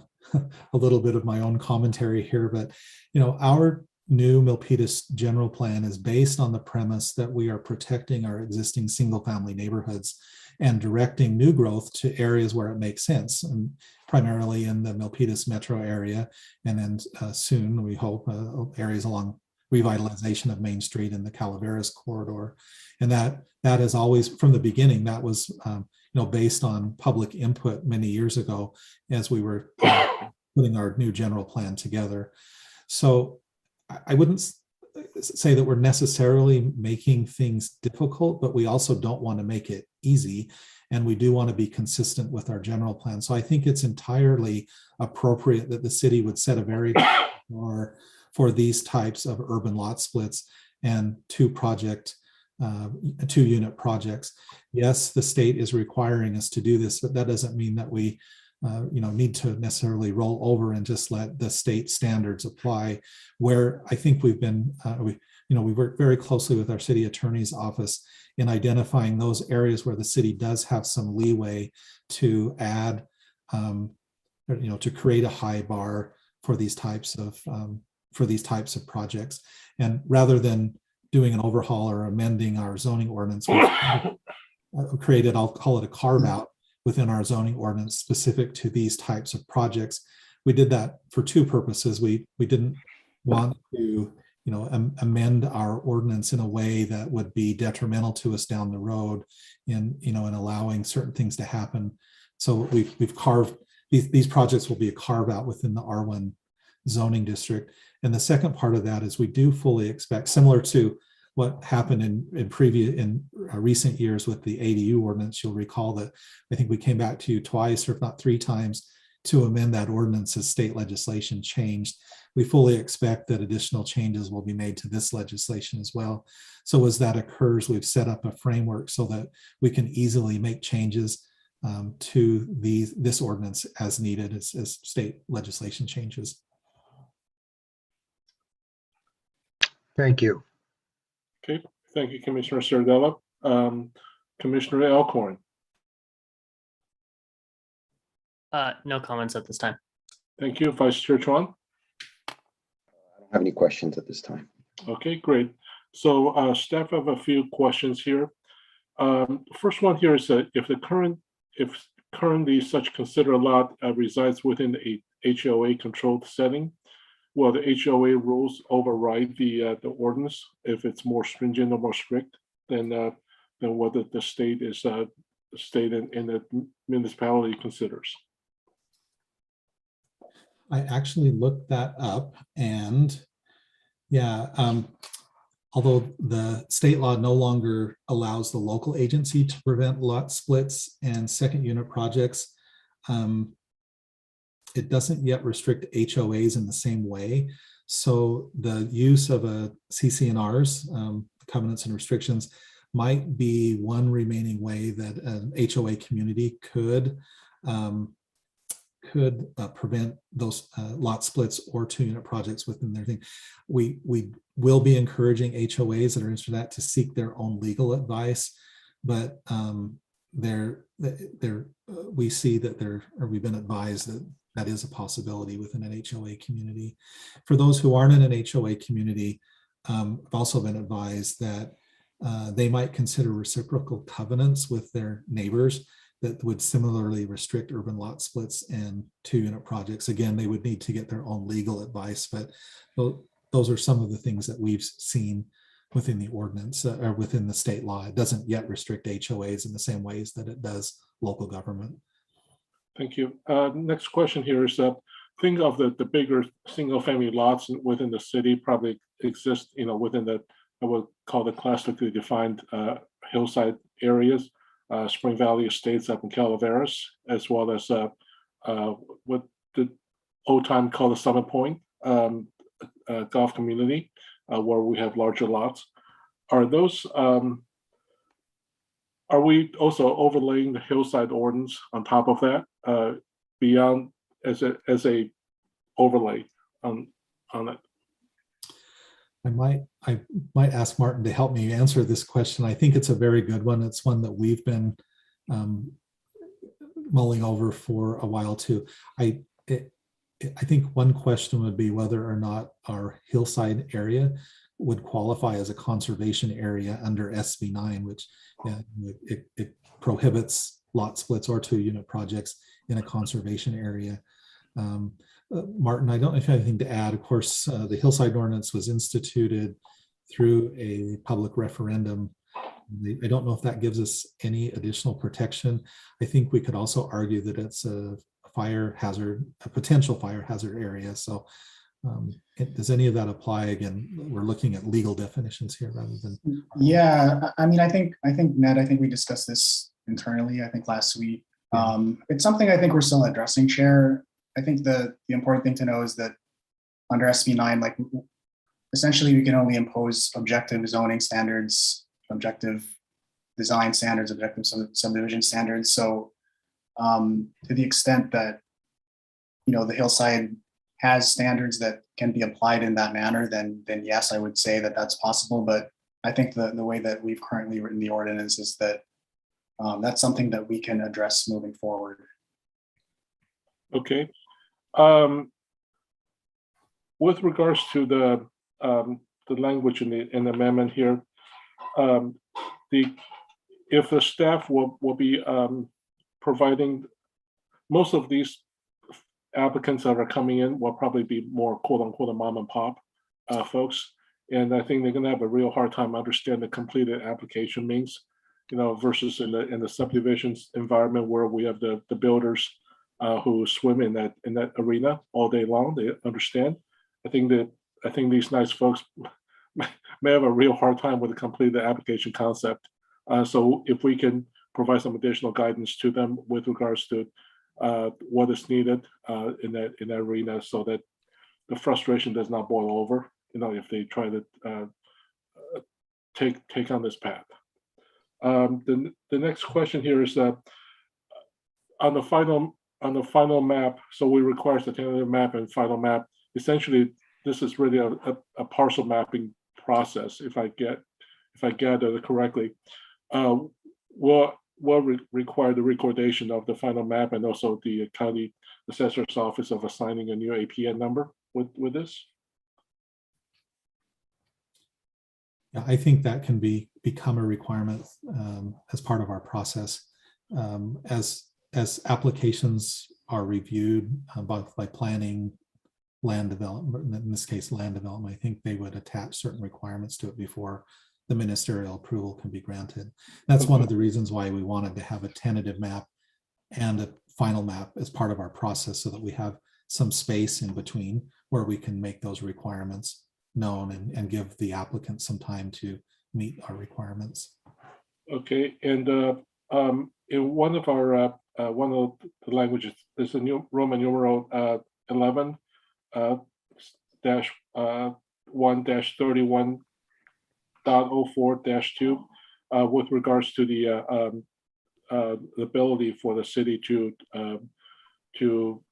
little bit of my own commentary here, but our new Milpitas general plan is based on the premise that we are protecting our existing single-family neighborhoods and directing new growth to areas where it makes sense, and primarily in the Milpitas metro area, and then soon, we hope, areas along revitalization of Main Street and the Calaveras corridor. And that is always, from the beginning, that was based on public input many years ago as we were putting our new general plan together. So I wouldn't say that we're necessarily making things difficult, but we also don't want to make it easy. And we do want to be consistent with our general plan. So I think it's entirely appropriate that the city would set a very for these types of urban lot splits and 2-unit projects. Yes, the state is requiring us to do this, but that doesn't mean that we need to necessarily roll over and just let the state standards apply. Where I think we've been, we work very closely with our city attorney's office in identifying those areas where the city does have some leeway to add, to create a high bar for these types of projects. And rather than doing an overhaul or amending our zoning ordinance, we've created, I'll call it a carve out within our zoning ordinance specific to these types of projects. We did that for 2 purposes. We didn't want to amend our ordinance in a way that would be detrimental to us down the road in allowing certain things to happen. So we've carved these projects will be a carve out within the R1 zoning district. And the second part of that is we do fully expect, similar to what happened in recent years with the ADU ordinance. You'll recall that I think we came back to you twice, or if not 3 times, to amend that ordinance as state legislation changed. We fully expect that additional changes will be made to this legislation as well. So as that occurs, we've set up a framework so that we can easily make changes to this ordinance as needed as state legislation changes. Thank you. Okay, thank you, Commissioner Sardella. Commissioner Elkhorn. No comments at this time. Thank you, Vice Chair Chuan. I don't have any questions at this time. Okay, great. So staff have a few questions here. First one here is that if currently such considered lot resides within a HOA controlled setting, will the HOA rules override the ordinance if it's more stringent or more strict than what the state is state in the municipality considers? I actually looked that up, and although the state law no longer allows the local agency to prevent lot splits and second unit projects, it doesn't yet restrict HOAs in the same way. So the use of a CC&Rs, covenants and restrictions, might be one remaining way that an HOA community could prevent those lot splits or 2-unit projects within their thing. We will be encouraging HOAs that are interested in that to seek their own legal advice, but we see that we've been advised that that is a possibility within an HOA community. For those who aren't in an HOA community, I've also been advised that they might consider reciprocal covenants with their neighbors that would similarly restrict urban lot splits and 2-unit projects. Again, they would need to get their own legal advice, but those are some of the things that we've seen within the ordinance or within the state law. It doesn't yet restrict HOAs in the same ways that it does local government. Thank you. Next question here is, think of the bigger single-family lots within the city probably exist, within the, I would call the classically defined hillside areas, Spring Valley Estates up in Calaveras, as well as what the old time called the Summit Point golf community, where we have larger lots. Are those? Are we also overlaying the hillside ordinance on top of that, beyond as a overlay on it? I might ask Martin to help me answer this question. I think it's a very good one. It's one that we've been mulling over for a while too. I think one question would be whether or not our hillside area would qualify as a conservation area under SB9, which it prohibits lot splits or 2-unit projects in a conservation area. Martin, I don't know if you have anything to add. Of course, the hillside ordinance was instituted through a public referendum. I don't know if that gives us any additional protection. I think we could also argue that it's a fire hazard, a potential fire hazard area. So does any of that apply? Again, we're looking at legal definitions here rather than. Yeah, I mean, I think Ned, I think we discussed this internally, I think last week. It's something I think we're still addressing, Chair. I think the important thing to know is that under SB9, like essentially we can only impose objective zoning standards, objective design standards, objective subdivision standards. So to the extent that, the hillside has standards that can be applied in that manner, then yes, I would say that that's possible. But I think the way that we've currently written the ordinance is that that's something that we can address moving forward. Okay. With regards to the language in the amendment here, if the staff will be providing, most of these applicants that are coming in will probably be more quote unquote mom and pop folks, and I think they're going to have a real hard time understanding the completed application means, versus in the subdivisions environment where we have the builders who swim in that arena all day long. They understand. I think these nice folks may have a real hard time with the completed application concept. So if we can provide some additional guidance to them with regards to what is needed in that arena, so that the frustration does not boil over, if they try to take on this path. The next question here is on the final map. So we require the tentative map and final map. Essentially, this is really a parcel mapping process. If I gather it correctly, will require the recordation of the final map and also the county assessor's office of assigning a new APN number with this. Yeah, I think that can become a requirement as part of our process. As applications are reviewed both by planning, land development, in this case land development, I think they would attach certain requirements to it before the ministerial approval can be granted. That's one of the reasons why we wanted to have a tentative map and a final map as part of our process, so that we have some space in between where we can make those requirements known and give the applicant some time to meet our requirements. Okay, and in one of the languages, there's a new Roman numeral 11 1-31.04-2 with regards to the ability for the city to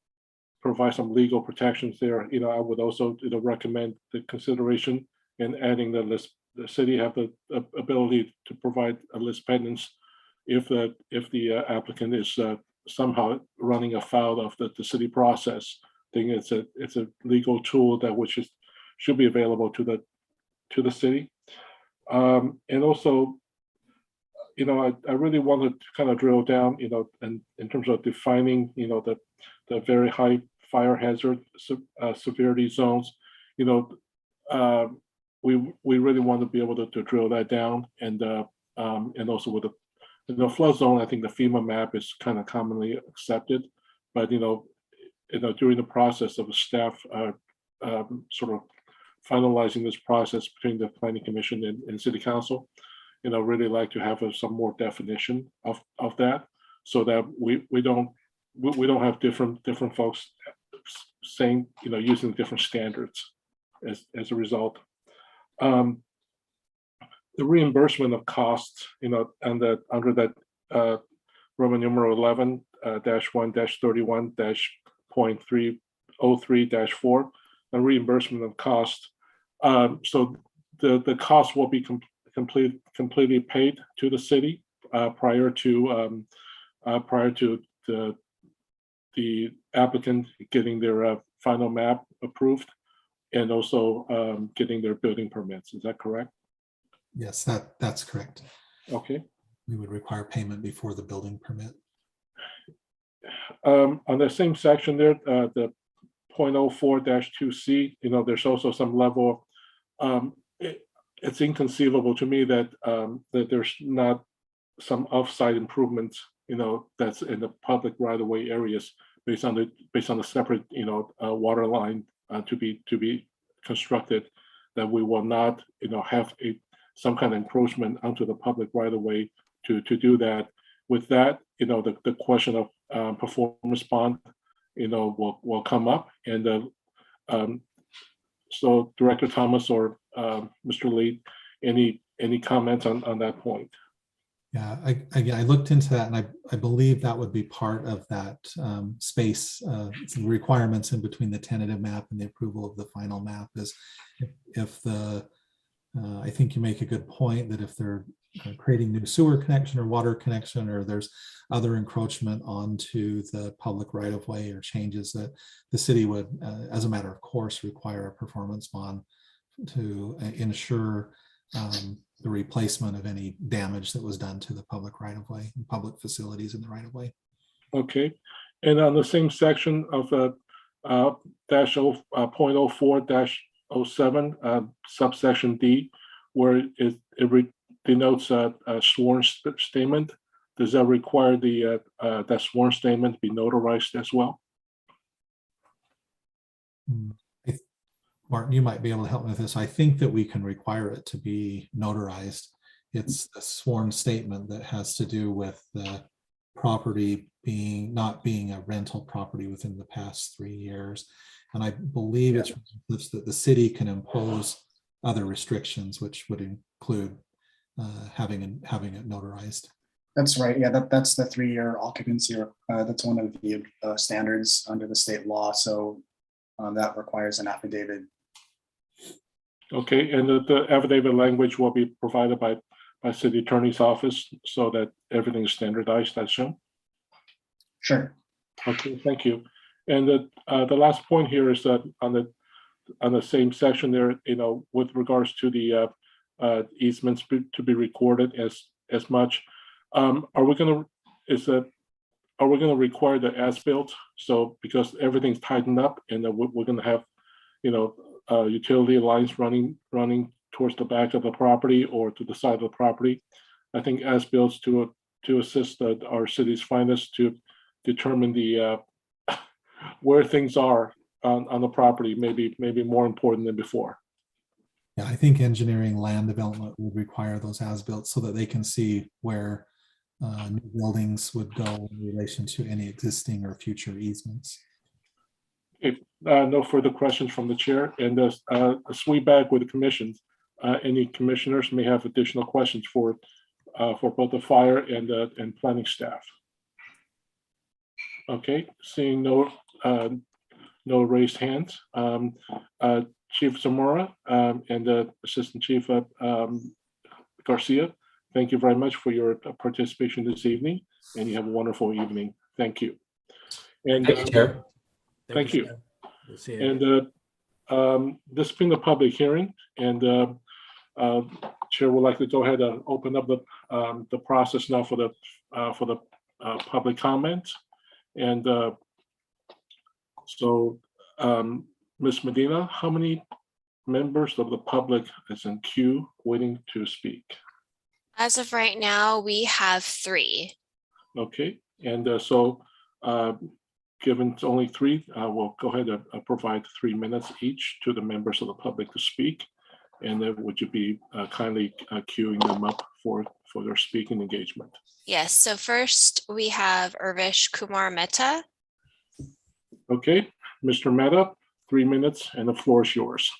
provide some legal protections there. I would also recommend the consideration in adding the list. The city have the ability to provide a list pendants if the applicant is somehow running afoul of the city process. I think it's a legal tool that should be available to the city. And also, I really wanted to kind of drill down, in terms of defining, the very high fire hazard severity zones. We really want to be able to drill that down, and also with the flood zone, I think the FEMA map is kind of commonly accepted, but during the process of the staff sort of finalizing this process between the Planning Commission and City Council, really like to have some more definition of that, so that we don't have different folks saying, using different standards as a result. The reimbursement of costs, under that Roman numeral 11-1-31-.303-4, a reimbursement of cost. So the cost will be completely paid to the city prior to the applicant getting their final map approved, and also getting their building permits. Is that correct? Yes, that's correct. Okay. We would require payment before the building permit. On the same section there, the 0.04-2C, there's also some level. It's inconceivable to me that there's not some off-site improvements, that's in the public right-of-way areas based on the separate, water line to be constructed, that we will not, have some kind of encroachment onto the public right-of-way to do that. With that, the question of performance bond, will come up, and so Director Thomas or Mr. Lee, any comments on that point? Yeah, I looked into that, and I believe that would be part of that space, some requirements in between the tentative map and the approval of the final map is if I think you make a good point that if they're creating new sewer connection or water connection, or there's other encroachment onto the public right of way or changes, that the city would, as a matter of course, require a performance bond to ensure the replacement of any damage that was done to the public right of way and public facilities in the right of way. Okay, and on the same section of 0.04-07 subsection D, where it denotes a sworn statement, does that require that sworn statement to be notarized as well? Martin, you might be able to help me with this. I think that we can require it to be notarized. It's a sworn statement that has to do with the property not being a rental property within the past 3 years. And I believe it's that the city can impose other restrictions, which would include having it notarized. That's right. Yeah, that's the 3-year occupancy. That's one of the standards under the state law. So that requires an affidavit. Okay, and the affidavit language will be provided by city attorney's office so that everything is standardized, I assume? Sure. Okay, thank you. And the last point here is that on the same section there, with regards to the easements to be recorded as much, are we going to require the as-built? So because everything's tightened up, and we're going to have, utility lines running towards the back of the property or to the side of the property. I think as-built to assist our city's finest to determine the where things are on the property, maybe more important than before. Yeah, I think engineering land development would require those as-built so that they can see where new buildings would go in relation to any existing or future easements. Okay, no further questions from the chair, and a sweep back with the commissions. Any commissioners may have additional questions for both the fire and planning staff. Okay, seeing no raised hands. Chief Zamora and Assistant Chief Garcia, thank you very much for your participation this evening, and you have a wonderful evening. Thank you. And thank you, Chair. Thank you. We'll see you. And this being a public hearing, and Chair would like to go ahead and open up the process now for the public comment. And so, Ms. Medina, how many members of the public is in queue waiting to speak? As of right now, we have 3. Okay, and so given it's only 3, we'll go ahead and provide 3 minutes each to the members of the public to speak. And then would you be kindly queuing them up for their speaking engagement? Yes, so first we have Urvish Kumar Mehta. Okay, Mr. Mehta, 3 minutes and the floor is yours.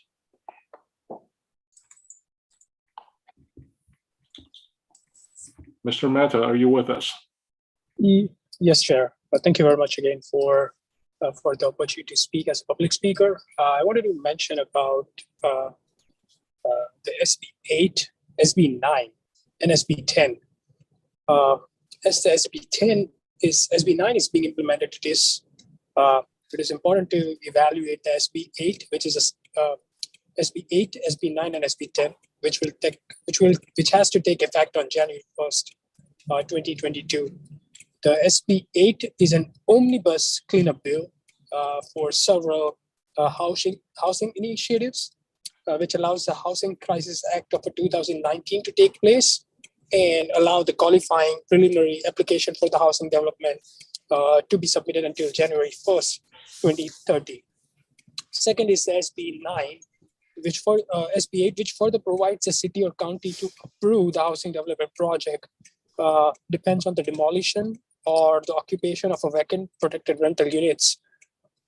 Mr. Mehta, are you with us? Yes, Chair. Thank you very much again for the opportunity to speak as a public speaker. I wanted to mention about the SB8, SB9, and SB10. As the SB9 is being implemented to this, it is important to evaluate the SB8, which is SB8, SB9, and SB10, which has to take effect on January 1st, 2022. The SB8 is an omnibus cleanup bill for several housing initiatives, which allows the Housing Crisis Act of 2019 to take place and allow the qualifying preliminary application for the housing development to be submitted until January 1st, 2030. Second is the SB9, which for SB8, which further provides the city or county to approve the housing development project, depends on the demolition or the occupation of a vacant protected rental units,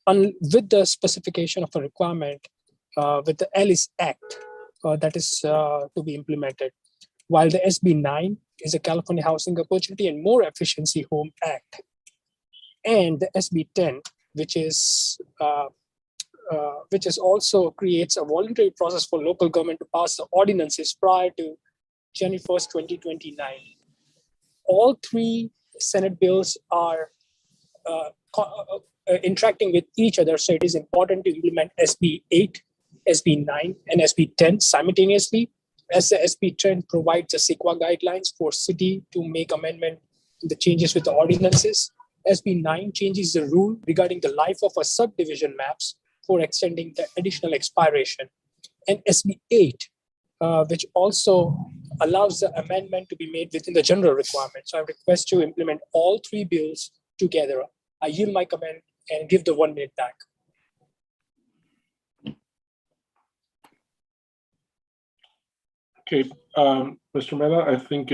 with the specification of a requirement with the Ellis Act that is to be implemented. While the SB9 is a California Housing Opportunity and More Efficiency Home Act. And the SB10, which is also creates a voluntary process for local government to pass the ordinances prior to January 1st, 2029. All 3 Senate bills are interacting with each other, so it is important to implement SB8, SB9, and SB10 simultaneously, as the SB10 provides the CEQA guidelines for city to make amendment to the changes with the ordinances. SB9 changes the rule regarding the life of a subdivision maps for extending the additional expiration. And SB8, which also allows the amendment to be made within the general requirement. So I request to implement all 3 bills together. I yield my comment and give the 1 minute back. Okay, Mr. Mehta, I think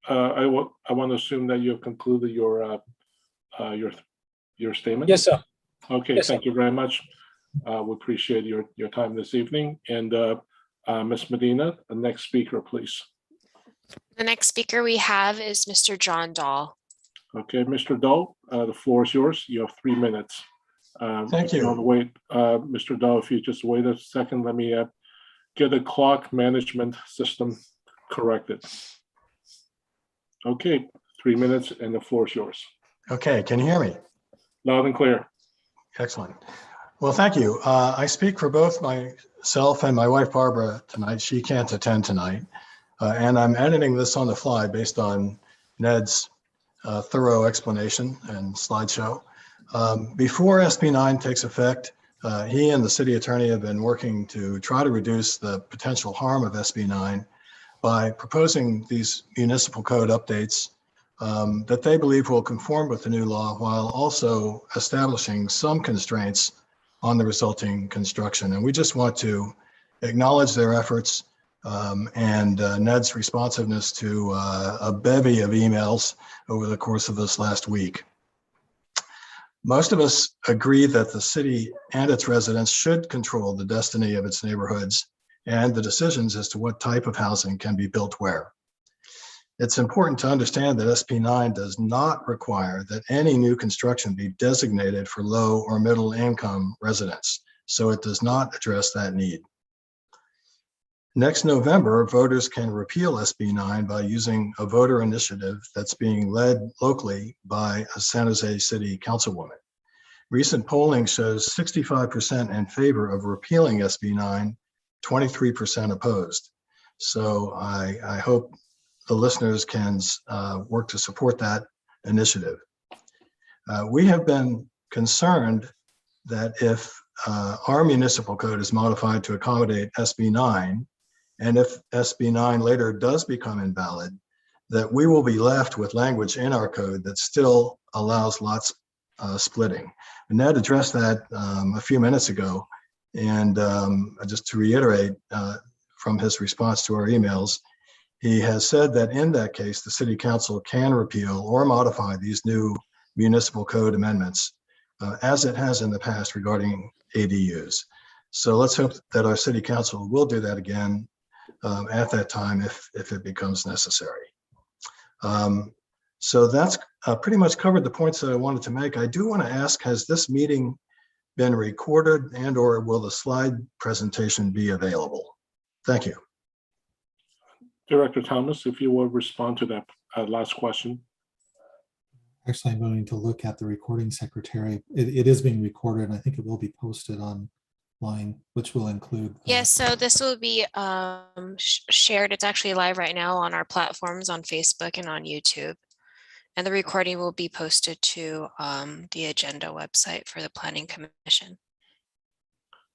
I want to assume that you have concluded your statement. Yes, sir. Okay, yes, thank you very much. We appreciate your time this evening. And Ms. Medina, the next speaker, please. The next speaker we have is Mr. John Dahl. Okay, Mr. Dahl, the floor is yours. You have 3 minutes. Thank you. Wait, Mr. Dahl, if you just wait a second, let me get the clock management system corrected. Okay, 3 minutes and the floor is yours. Okay, can you hear me? Loud and clear. Excellent. Well, thank you. I speak for both myself and my wife, Barbara, tonight. She can't attend tonight. And I'm editing this on the fly based on Ned's thorough explanation and slideshow. Before SB9 takes effect, he and the city attorney have been working to try to reduce the potential harm of SB9 by proposing these municipal code updates that they believe will conform with the new law while also establishing some constraints on the resulting construction. And we just want to acknowledge their efforts and Ned's responsiveness to a bevy of emails over the course of this last week. Most of us agree that the city and its residents should control the destiny of its neighborhoods and the decisions as to what type of housing can be built where. It's important to understand that SB9 does not require that any new construction be designated for low or middle income residents, so it does not address that need. Next November, voters can repeal SB9 by using a voter initiative that's being led locally by a San Jose City Councilwoman. Recent polling shows 65% in favor of repealing SB9, 23% opposed. So I hope the listeners can work to support that initiative. We have been concerned that if our municipal code is modified to accommodate SB9, and if SB9 later does become invalid, that we will be left with language in our code that still allows lots splitting. And Ned addressed that a few minutes ago. And just to reiterate from his response to our emails, he has said that in that case, the city council can repeal or modify these new municipal code amendments as it has in the past regarding ADUs. So let's hope that our city council will do that again at that time if it becomes necessary. So that's pretty much covered the points that I wanted to make. I do want to ask, has this meeting been recorded and or will the slide presentation be available? Thank you. Director Thomas, if you will respond to that last question. Actually, I'm going to look at the recording secretary. It is being recorded, and I think it will be posted online, which will include. Yes, so this will be shared. It's actually live right now on our platforms on Facebook and on YouTube. And the recording will be posted to the agenda website for the Planning Commission.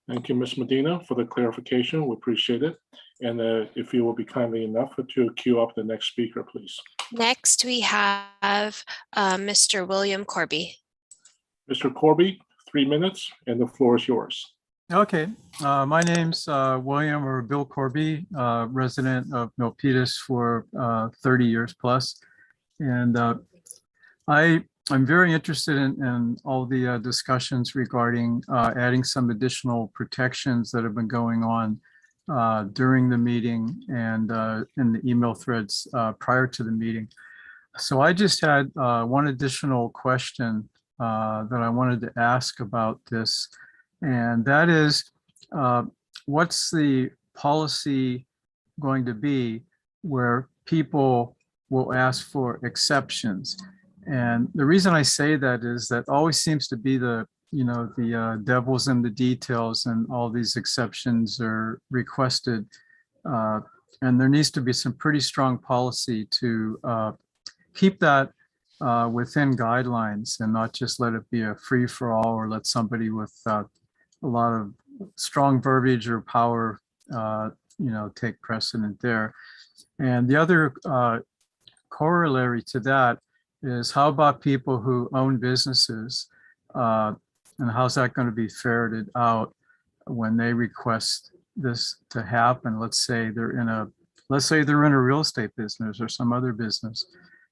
Thank you, Ms. Medina, for the clarification. We appreciate it. And if you will be kindly enough to queue up the next speaker, please. Next, we have Mr. William Corby. Mr. Corby, 3 minutes, and the floor is yours. Okay, my name's William or Bill Corby, resident of Milpitas for 30 years plus. And I'm very interested in all the discussions regarding adding some additional protections that have been going on during the meeting and in the email threads prior to the meeting. So I just had one additional question that I wanted to ask about this, and that is, what's the policy going to be where people will ask for exceptions? And the reason I say that is that always seems to be the devil's in the details, and all these exceptions are requested. And there needs to be some pretty strong policy to keep that within guidelines and not just let it be a free for all, or let somebody with a lot of strong verbiage or power, take precedent there. And the other corollary to that is, how about people who own businesses? And how's that going to be ferreted out when they request this to happen? Let's say they're in a real estate business or some other business.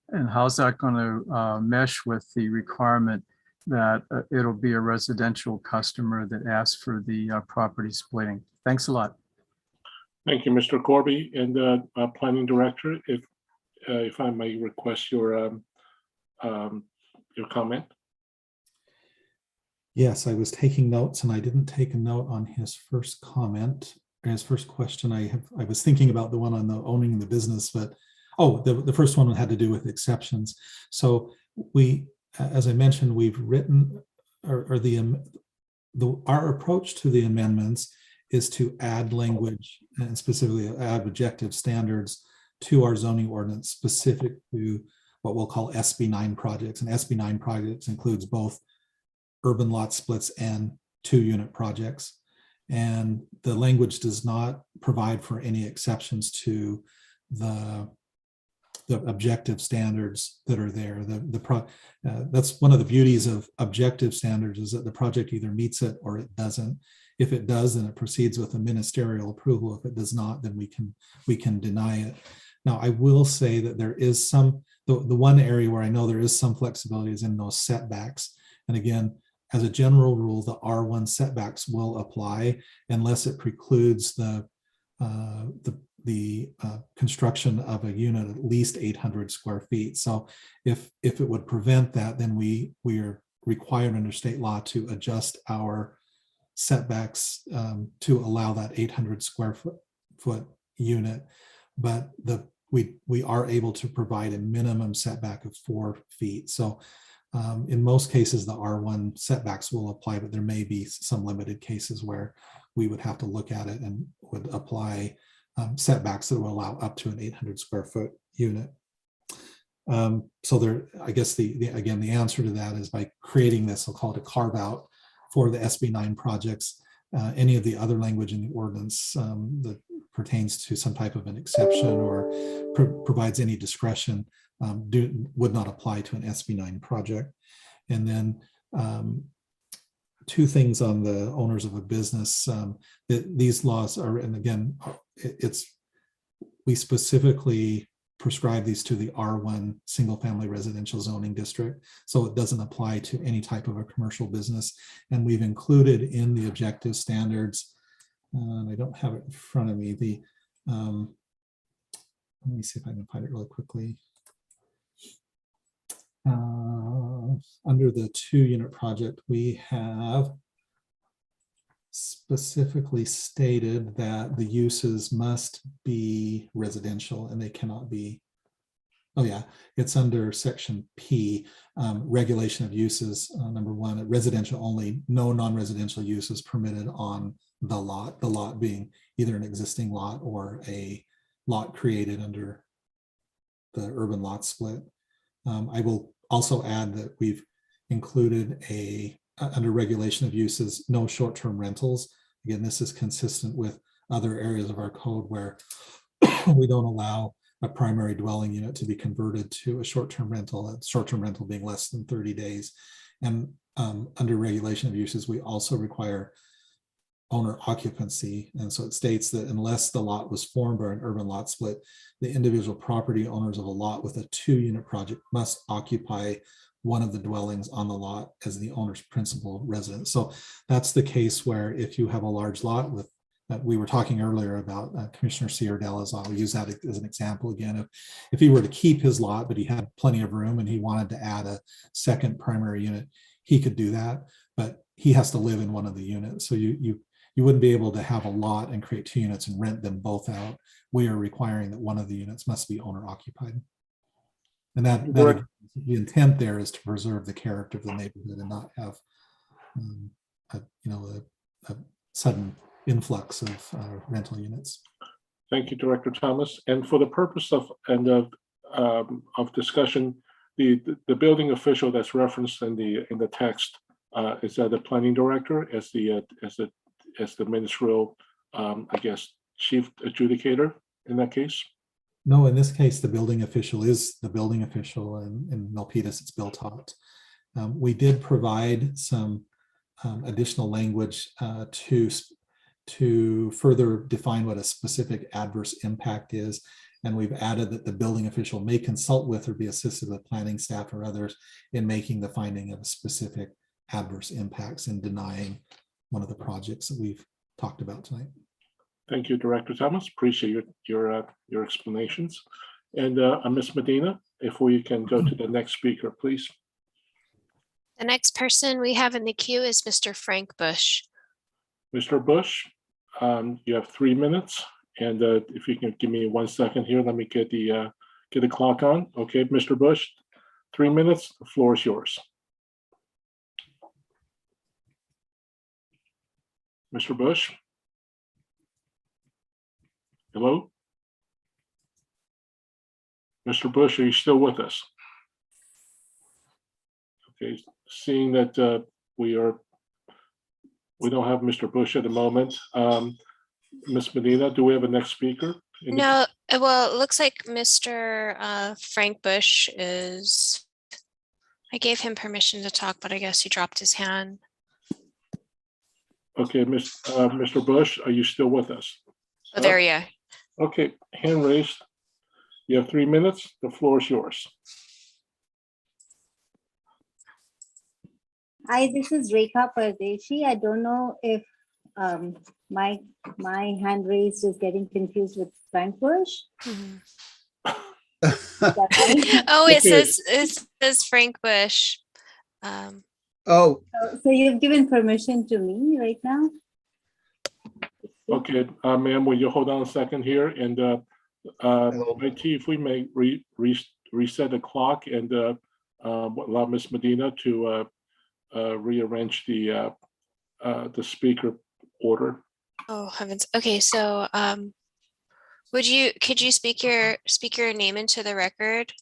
And how's that going to mesh with the requirement that it'll be a residential customer that asks for the property splitting? Thanks a lot. Thank you, Mr. Corby. And Planning Director, if I may request your comment. Yes, I was taking notes and I didn't take a note on his first comment, his first question. I was thinking about the one on the owning the business, but the first one had to do with exceptions. So we, as I mentioned, we've written, our approach to the amendments is to add language, and specifically add objective standards to our zoning ordinance specific to what we'll call SB9 projects. And SB9 projects includes both urban lot splits and 2-unit projects. And the language does not provide for any exceptions to the objective standards that are there. That's one of the beauties of objective standards, is that the project either meets it or it doesn't. If it does, then it proceeds with a ministerial approval. If it does not, then we can deny it. Now, I will say that there is the one area where I know there is some flexibility is in those setbacks. And again, as a general rule, the R1 setbacks will apply unless it precludes the construction of a unit at least 800 square feet. So if it would prevent that, then we are required under state law to adjust our setbacks to allow that 800 square foot unit. But we are able to provide a minimum setback of 4 feet. So in most cases, the R1 setbacks will apply, but there may be some limited cases where we would have to look at it and would apply setbacks that will allow up to an 800 square foot unit. So there, I guess again, the answer to that is by creating this, I'll call it a carve out for the SB9 projects. Any of the other language in the ordinance that pertains to some type of an exception or provides any discretion would not apply to an SB9 project. And then two things on the owners of a business. These laws are, and again, we specifically prescribe these to the R1 single family residential zoning district. So it doesn't apply to any type of a commercial business. And we've included in the objective standards, I don't have it in front of me, let me see if I can find it really quickly. Under the 2-unit project, we have specifically stated that the uses must be residential and they cannot be, oh yeah, it's under section P, regulation of uses. Number 1, residential only, no non-residential uses permitted on the lot being either an existing lot or a lot created under the urban lot split. I will also add that we've included under regulation of uses, no short-term rentals. Again, this is consistent with other areas of our code where we don't allow a primary dwelling unit to be converted to a short-term rental being less than 30 days. And under regulation of uses, we also require owner occupancy. And so it states that unless the lot was formed by an urban lot split, the individual property owners of a lot with a 2-unit project must occupy one of the dwellings on the lot as the owner's principal residence. So that's the case where if you have a large lot with that we were talking earlier about Commissioner Ciardella's law, we use that as an example again. If he were to keep his lot, but he had plenty of room and he wanted to add a second primary unit, he could do that, but he has to live in one of the units. So you wouldn't be able to have a lot and create 2 units and rent them both out. We are requiring that one of the units must be owner occupied. And that the intent there is to preserve the character of the neighborhood and not have a sudden influx of rental units. Thank you, Director Thomas. And for the purpose of discussion, the building official that's referenced in the text is that the planning director as the ministerial, I guess, chief adjudicator in that case? No, in this case, the building official is the building official, and in Milpitas, it's Bill Tot. We did provide some additional language to further define what a specific adverse impact is. And we've added that the building official may consult with or be assisted with planning staff or others in making the finding of specific adverse impacts and denying one of the projects that we've talked about tonight. Thank you, Director Thomas. Appreciate your explanations. And Ms. Medina, if we can go to the next speaker, please. The next person we have in the queue is Mr. Frank Bush. Mr. Bush, you have 3 minutes. And if you can give me 1 second here, let me get the clock on. Okay, Mr. Bush, 3 minutes. The floor is yours. Mr. Bush? Hello? Mr. Bush, are you still with us? Okay, seeing that we don't have Mr. Bush at the moment. Ms. Medina, do we have a next speaker? No, well, it looks like Mr. Frank Bush is, I gave him permission to talk, but I guess he dropped his hand. Okay, Mr. Bush, are you still with us? Oh, there you are. Okay, hand raised. You have 3 minutes. The floor is yours. Hi, this is Rekha Pardeshi. I don't know if my hand raised is getting confused with Frank Bush. Mhm. Is that right? Oh, it Okay. says Frank Bush. Oh, So you've given permission to me right now? Okay, ma'am, will you hold on a second here? And IT, if we may reset the clock and allow Ms. Medina to rearrange the speaker order. Oh heavens. Okay, so could you speak your name into the record?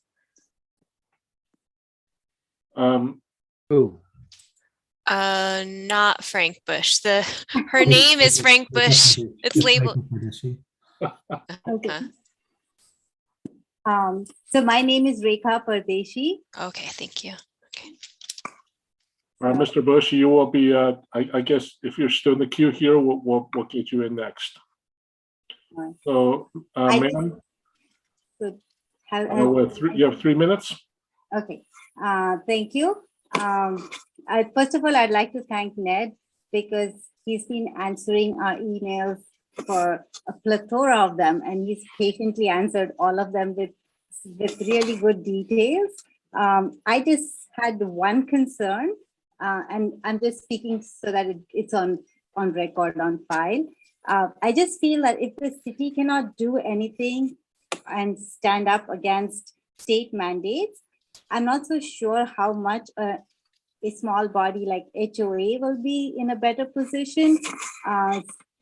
who? Not Frank Bush. Her name is Frank Bush. It's labeled. Okay. So my name is Rekha Pardeshi. Okay, thank you. All right, Mr. Bush, you will be, I guess, if you're still in the queue here, we'll get you in next. Right. So, ma'am, you have 3 minutes. Okay, thank you. First of all, I'd like to thank Ned because he's been answering our emails for a plethora of them, and he's patiently answered all of them with really good details. I just had one concern, and I'm just speaking so that it's on record, on file. I just feel that if the city cannot do anything and stand up against state mandates, I'm not so sure how much a small body like HOA will be in a better position.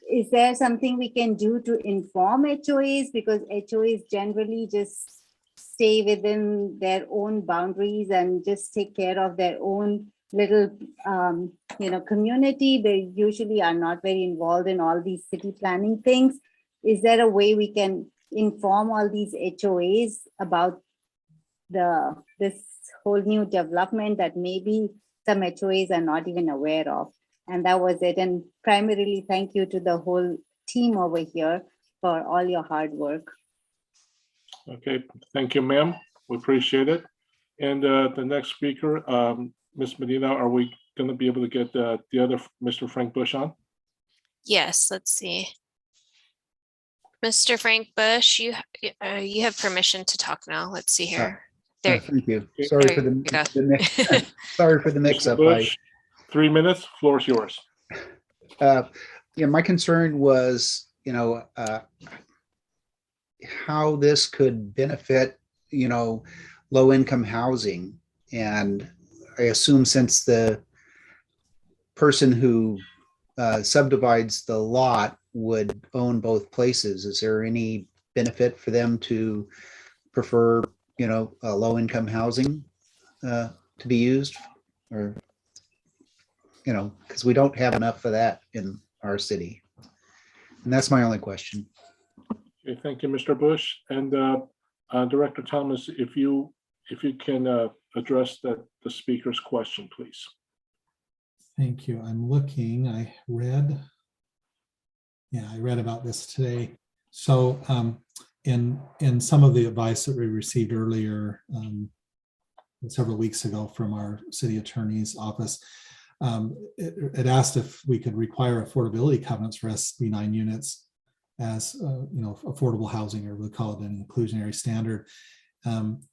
Is there something we can do to inform HOAs? Because HOAs generally just stay within their own boundaries and just take care of their own little, community. They usually are not very involved in all these city planning things. Is there a way we can inform all these HOAs about this whole new development that maybe some HOAs are not even aware of? And that was it. And primarily, thank you to the whole team over here for all your hard work. Okay, thank you, ma'am. We appreciate it. And the next speaker, Ms. Medina, are we going to be able to get the other Mr. Frank Bush on? Yes, let's see. Mr. Frank Bush, you have permission to talk now. Let's see here. There. Thank you. Sorry for the sorry for the mix-up. 3 minutes. Floor is yours. My concern was, how this could benefit, low-income housing, and I assume since the person who subdivides the lot would own both places, is there any benefit for them to prefer, low-income housing to be used, or, because we don't have enough of that in our city? And that's my only question. Okay, thank you, Mr. Bush. And Director Thomas, if you can address the speaker's question, please. Thank you. I'm looking. I read about this today. So in some of the advice that we received earlier several weeks ago from our city attorney's office, it asked if we could require affordability covenants for SB9 units as affordable housing, or we call it an inclusionary standard.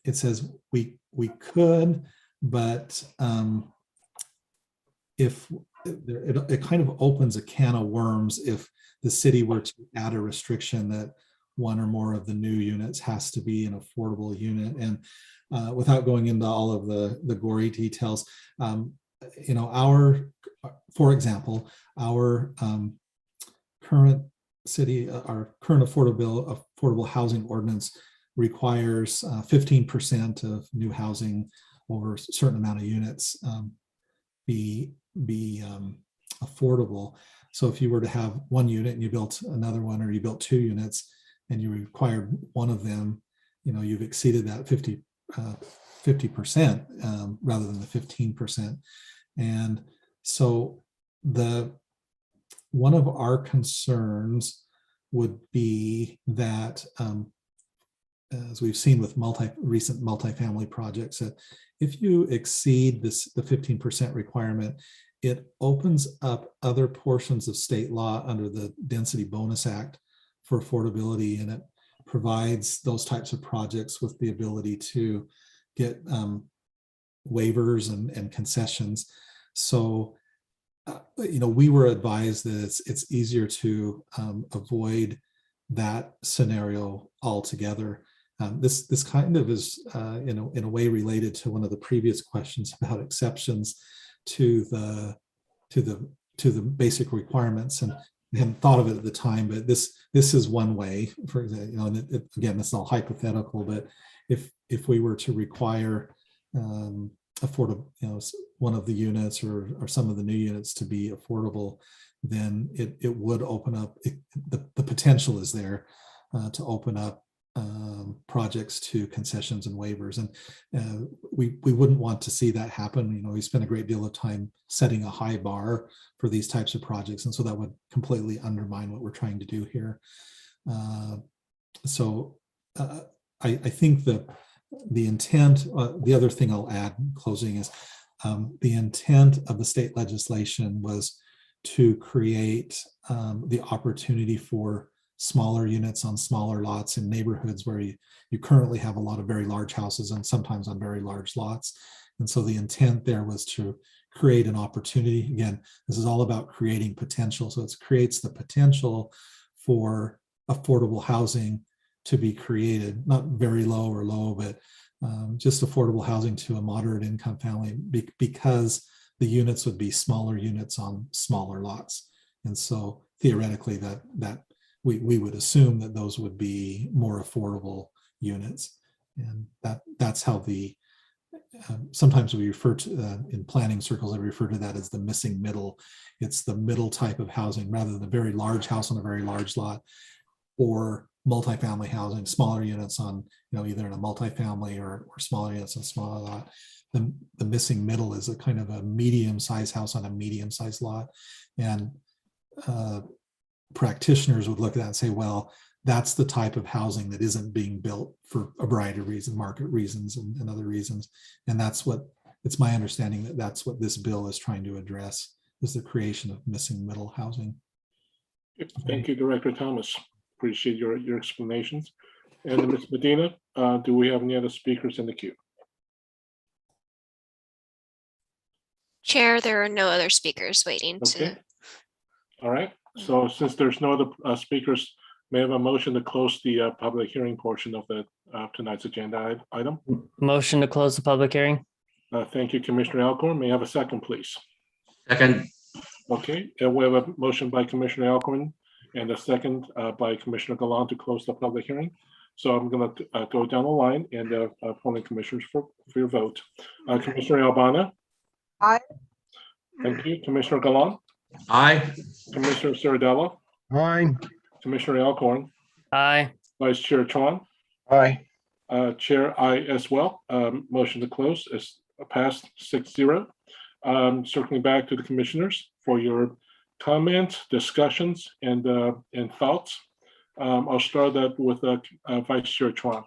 It says we could, but if it kind of opens a can of worms if the city were to add a restriction that one or more of the new units has to be an affordable unit. And without going into all of the gory details, for example, our current affordable housing ordinance requires 15% of new housing over a certain amount of units be affordable. So if you were to have one unit and you built another one, or you built 2 units and you required one of them, you've exceeded that 50% rather than the 15%. And so one of our concerns would be that, as we've seen with recent multifamily projects, that if you exceed the 15% requirement, it opens up other portions of state law under the Density Bonus Act for affordability, and it provides those types of projects with the ability to get waivers and concessions. So, we were advised that it's easier to avoid that scenario altogether. This kind of is, in a way, related to one of the previous questions about exceptions to the basic requirements, and I hadn't thought of it at the time, but this is one way. For example, and again, this is all hypothetical, but if we were to require affordable, one of the units or some of the new units to be affordable, then it would open up. The potential is there to open up projects to concessions and waivers, and we wouldn't want to see that happen. We spend a great deal of time setting a high bar for these types of projects, and so that would completely undermine what we're trying to do here. I think the intent, the other thing I'll add in closing is the intent of the state legislation was to create the opportunity for smaller units on smaller lots in neighborhoods where you currently have a lot of very large houses and sometimes on very large lots. And so the intent there was to create an opportunity. Again, this is all about creating potential. So it creates the potential for affordable housing to be created, not very low or low, but just affordable housing to a moderate income family, because the units would be smaller units on smaller lots. And so theoretically that we would assume that those would be more affordable units. And that's how sometimes we refer to, in planning circles, I refer to that as the missing middle. It's the middle type of housing rather than a very large house on a very large lot, or multifamily housing, smaller units on, either in a multifamily or smaller units on a smaller lot. The missing middle is a kind of a medium-sized house on a medium-sized lot. And practitioners would look at that and say, well, that's the type of housing that isn't being built for a variety of reasons, market reasons and other reasons. And it's my understanding that that's what this bill is trying to address, is the creation of missing middle housing. Thank you, Director Thomas. Appreciate your explanations. And Ms. Medina, do we have any other speakers in the queue? Chair, there are no other speakers waiting to. All right. So since there's no other speakers, may I have a motion to close the public hearing portion of tonight's agenda item? Motion to close the public hearing. Thank you, Commissioner Alcorn. May I have a second, please? Second. Okay, and we have a motion by Commissioner Alcorn and a second by Commissioner Gallant to close the public hearing. So I'm going to go down the line and appoint commissioners for your vote. Commissioner Albana? Aye. Thank you. Commissioner Gallant? Aye. Commissioner Ciradella? Aye. Commissioner Alcorn? Aye. Vice Chair Chuan? Aye. Chair, aye as well. Motion to close is passed 6-0. Circling back to the commissioners for your comments, discussions, and thoughts. I'll start that with Vice Chair Chuan.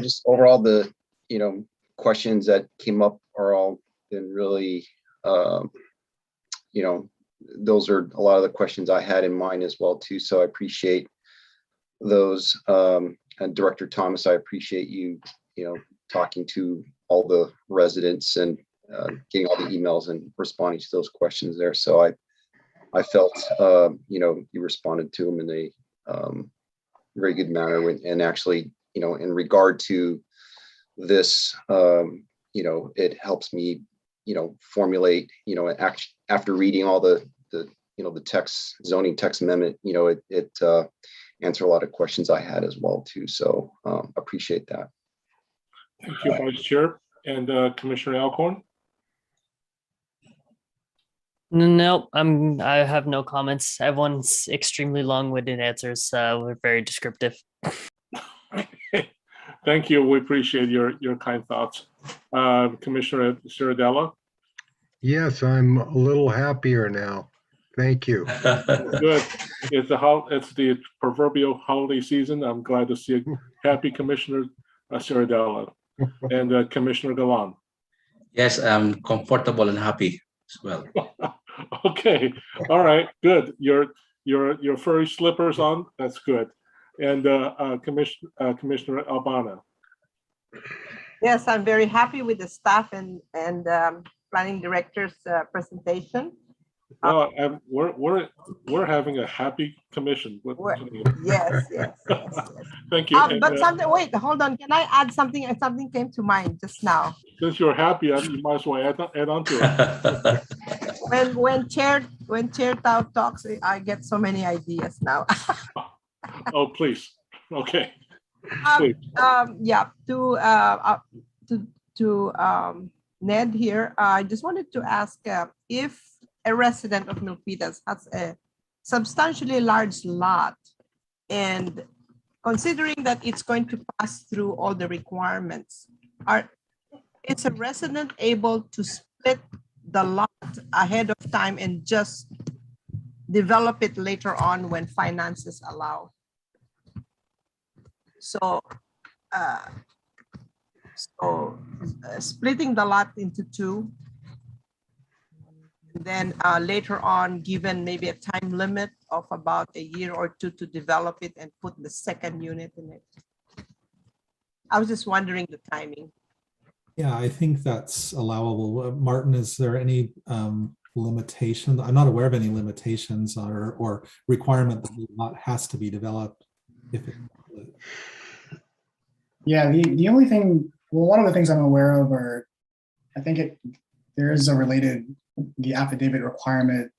Just overall, the questions that came up are all been really, those are a lot of the questions I had in mind as well too. So I appreciate those. And Director Thomas, I appreciate you, talking to all the residents and getting all the emails and responding to those questions there. So I felt, you responded to them in a very good manner. And actually, in regard to this, it helps me, formulate, after reading all the text, zoning text amendment, it answered a lot of questions I had as well too. So appreciate that. Thank you, Vice Chair. And Commissioner Alcorn? Nope, I have no comments. Everyone's extremely long-winded answers. Were very descriptive. Thank you. We appreciate your kind thoughts. Commissioner Ciradella? Yes, I'm a little happier now. Thank you. Good. It's the proverbial holiday season. I'm glad to see a happy Commissioner Ciardella, and Commissioner Galan. Yes, I'm comfortable and happy as well. Okay, all right, good. Your furry slippers on. That's good. And Commissioner Albana. Yes, I'm very happy with the staff and planning director's presentation. Well, we're having a happy commission. Yes. Thank you. But something. Wait, hold on. Can I add something? Something came to mind just now. Since you're happy, you might as well add on to it. When Chair Tao talks, I get so many ideas now. Oh, please. Okay. Yeah. To Ned here, I just wanted to ask if a resident of Milpitas has a substantially large lot, and considering that it's going to pass through all the requirements, is a resident able to split the lot ahead of time and just develop it later on when finances allow? So, splitting the lot into two, then later on, given maybe a time limit of about a year or two to develop it and put the second unit in it. I was just wondering the timing. Yeah, I think that's allowable. Martin, is there any limitation? I'm not aware of any limitations or requirement that the lot has to be developed. Yeah, the only thing, well, one of the things I'm aware of are, I think there is a related, the affidavit requirement.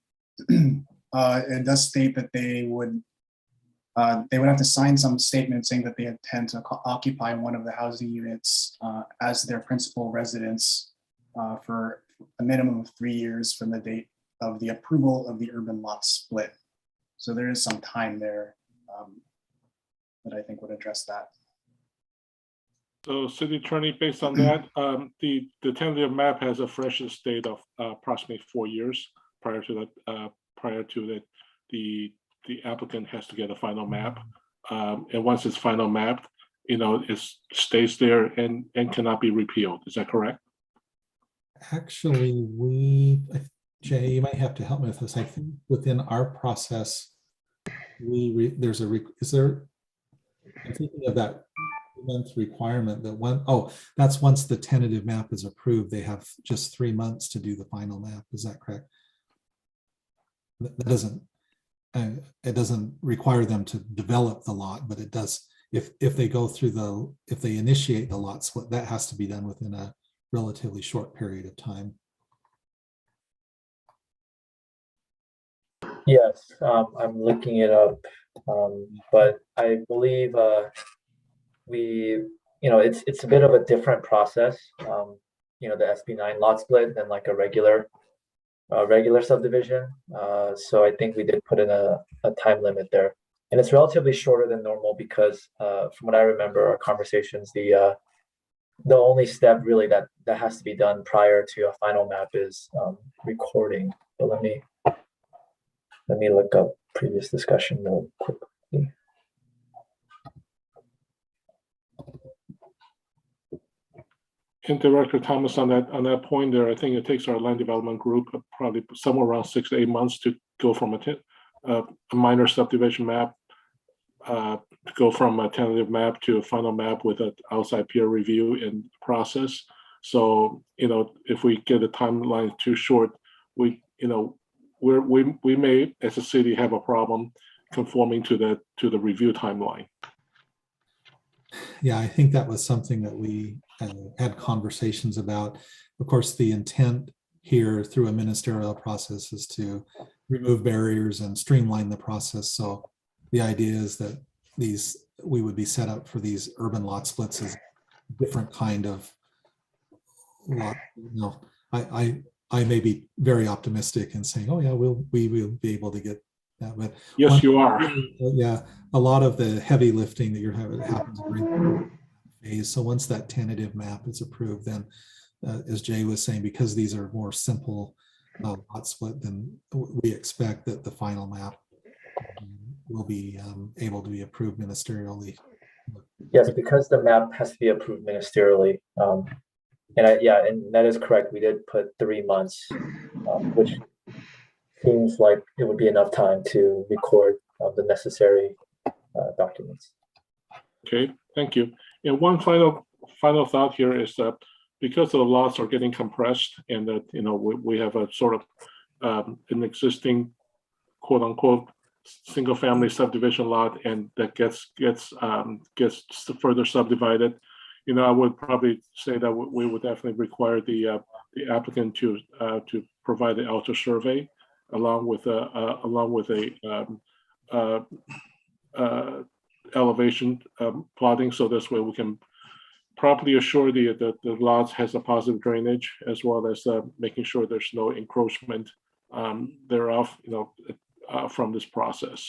It does state that they would have to sign some statement saying that they intend to occupy one of the housing units as their principal residence for a minimum of 3 years from the date of the approval of the urban lot split. So there is some time there that I think would address that. So, City Attorney, based on that, the tentative map has a fresh estate of approximately 4 years prior to that. The applicant has to get a final map, and once it's final mapped, it stays there and cannot be repealed. Is that correct? Actually, Jay, you might have to help me with this. I think within our process, I'm thinking of that month requirement that that's once the tentative map is approved, they have just 3 months to do the final map. Is that correct? It doesn't require them to develop the lot, but it does if they initiate the lot split, that has to be done within a relatively short period of time. Yes, I'm looking it up, but I believe it's a bit of a different process. The SB9 lot split than like a regular subdivision. So I think we did put in a time limit there, and it's relatively shorter than normal because from what I remember our conversations, the only step really that has to be done prior to a final map is recording. But let me look up previous discussion real quickly. And Director Thomas, on that point there, I think it takes our land development group probably somewhere around 6 to 8 months to go from a minor subdivision map, to go from a tentative map to a final map with an outside peer review and process. So, if we get a timeline too short, we may, as a city, have a problem conforming to the review timeline. Yeah, I think that was something that we had conversations about. Of course, the intent here through a ministerial process is to remove barriers and streamline the process. So the idea is that we would be set up for these urban lot splits as a different kind of lot. I may be very optimistic in saying, oh yeah, we will be able to get that, but yes, you are. Yeah, a lot of the heavy lifting that you're having happens during the phase. So once that tentative map is approved, then as Jay was saying, because these are more simple lot split, then we expect that the final map will be able to be approved ministerially Yes, because the map has to be approved ministerially. And that is correct. We did put 3 months, which seems like it would be enough time to record the necessary documents. Okay, thank you. And one final thought here is that because the lots are getting compressed and that, we have a sort of an existing quote unquote single family subdivision lot and that gets further subdivided, I would probably say that we would definitely require the applicant to provide the alter survey along with a elevation plotting, so this way we can properly assure the lots has a positive drainage as well as making sure there's no encroachment thereof, from this process.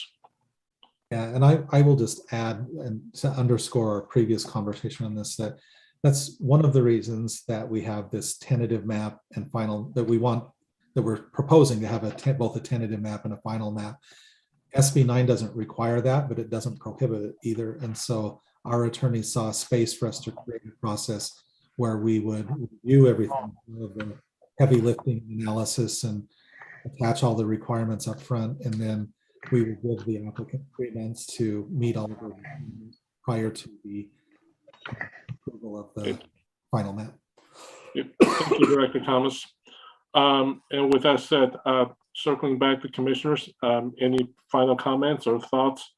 Yeah, and I will just add and to underscore our previous conversation on this, that's one of the reasons that we have this tentative map and final that we're proposing to have both a tentative map and a final map. SB9 doesn't require that, but it doesn't prohibit it either. And so our attorney saw space for us to create a process where we would review everything, the heavy lifting analysis and attach all the requirements up front, and then we would give the applicant 3 months to meet all of the requirements prior to the approval of the final map. Thank you, Director Thomas. And with that said, circling back to commissioners, any final comments or thoughts?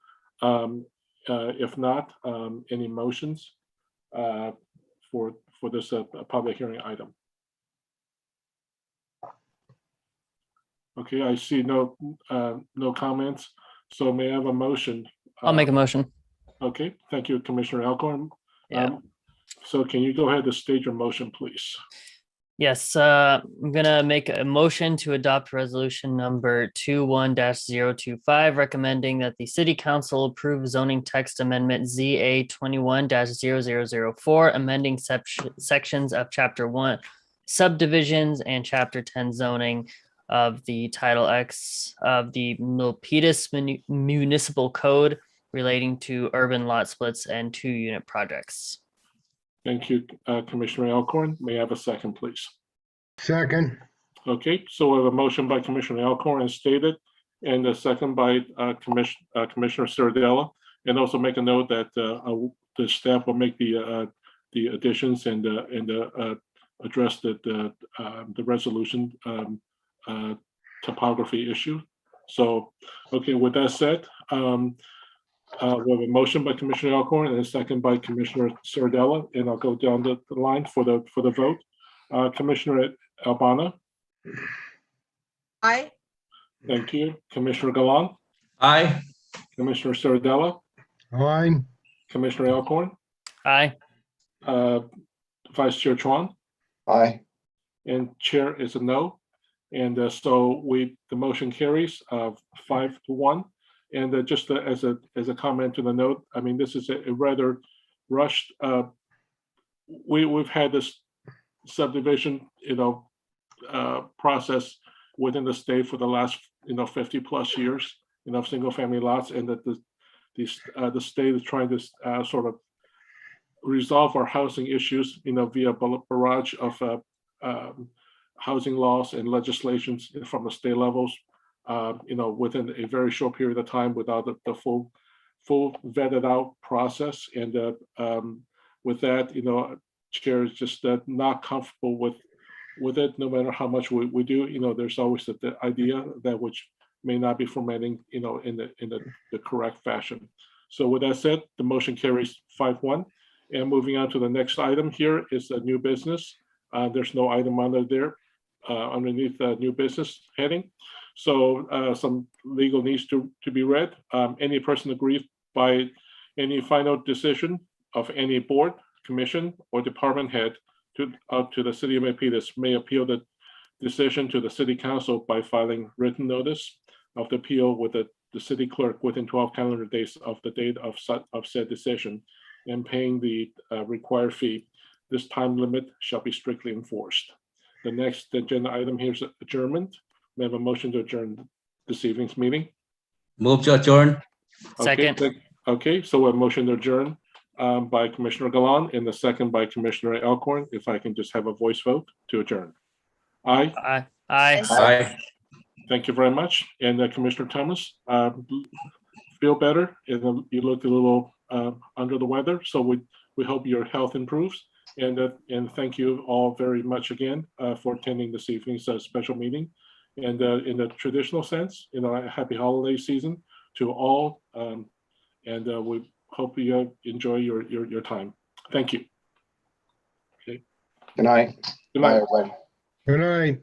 If not, any motions for this public hearing item? Okay, I see no comments. So may I have a motion? I'll make a motion. Okay, thank you, Commissioner Alcorn. Yeah. So can you go ahead and state your motion, please? Yes, I'm gonna make a motion to adopt resolution number 21-025, recommending that the city council approve zoning text amendment ZA 21-0004, amending sections of chapter 1 subdivisions and chapter 10 zoning of the Title X of the Milpitas Municipal Code relating to urban lot splits and 2-unit projects. Thank you, Commissioner Alcorn. May I have a second, please? Second. Okay, so we have a motion by Commissioner Alcorn as stated, and a second by Commissioner Sardella. And also make a note that the staff will make the additions and address the resolution topography issue. So, okay, with that said, we have a motion by Commissioner Alcorn and a second by Commissioner Sardella, and I'll go down the line for the vote. Commissioner Albana. Aye. Thank you. Commissioner Galan. Aye. Commissioner Sardella. Aye. Commissioner Alcorn. Aye. Vice Chair Chuan. Aye. And Chair is a no. And so the motion carries 5-1. And just as a comment to the note, I mean, this is a rather rushed. We've had this subdivision, process within the state for the last, 50 plus years, single family lots, and that the state is trying to sort of resolve our housing issues, via barrage of housing laws and legislations from the state levels. Within a very short period of time without the full vetted out process. And with that, Chair is just not comfortable with it, no matter how much we do. There's always the idea that which may not be formatting, in the correct fashion. So with that said, the motion carries 5-1. And moving on to the next item here is a new business. There's no item under there underneath the new business heading. So some legal needs to be read. Any person aggrieved by any final decision of any board, commission, or department head to the city of Milpitas may appeal the decision to the city council by filing written notice of the appeal with the city clerk within 12 calendar days of the date of said decision and paying the required fee. This time limit shall be strictly enforced. The next agenda item here is adjournment. We have a motion to adjourn this evening's meeting. Move to adjourn. Second. Okay, so a motion to adjourn by Commissioner Galan and the second by Commissioner Alcorn. If I can just have a voice vote to adjourn. Aye. Aye. Aye. Aye. Thank you very much. And Commissioner Thomas, feel better. And you looked a little under the weather, so we hope your health improves. And thank you all very much again for attending this evening's special meeting. And in the traditional sense, happy holiday season to all. And we hope you enjoy your time. Thank you. Okay. Good night. Good night. Bye, everybody. Good night.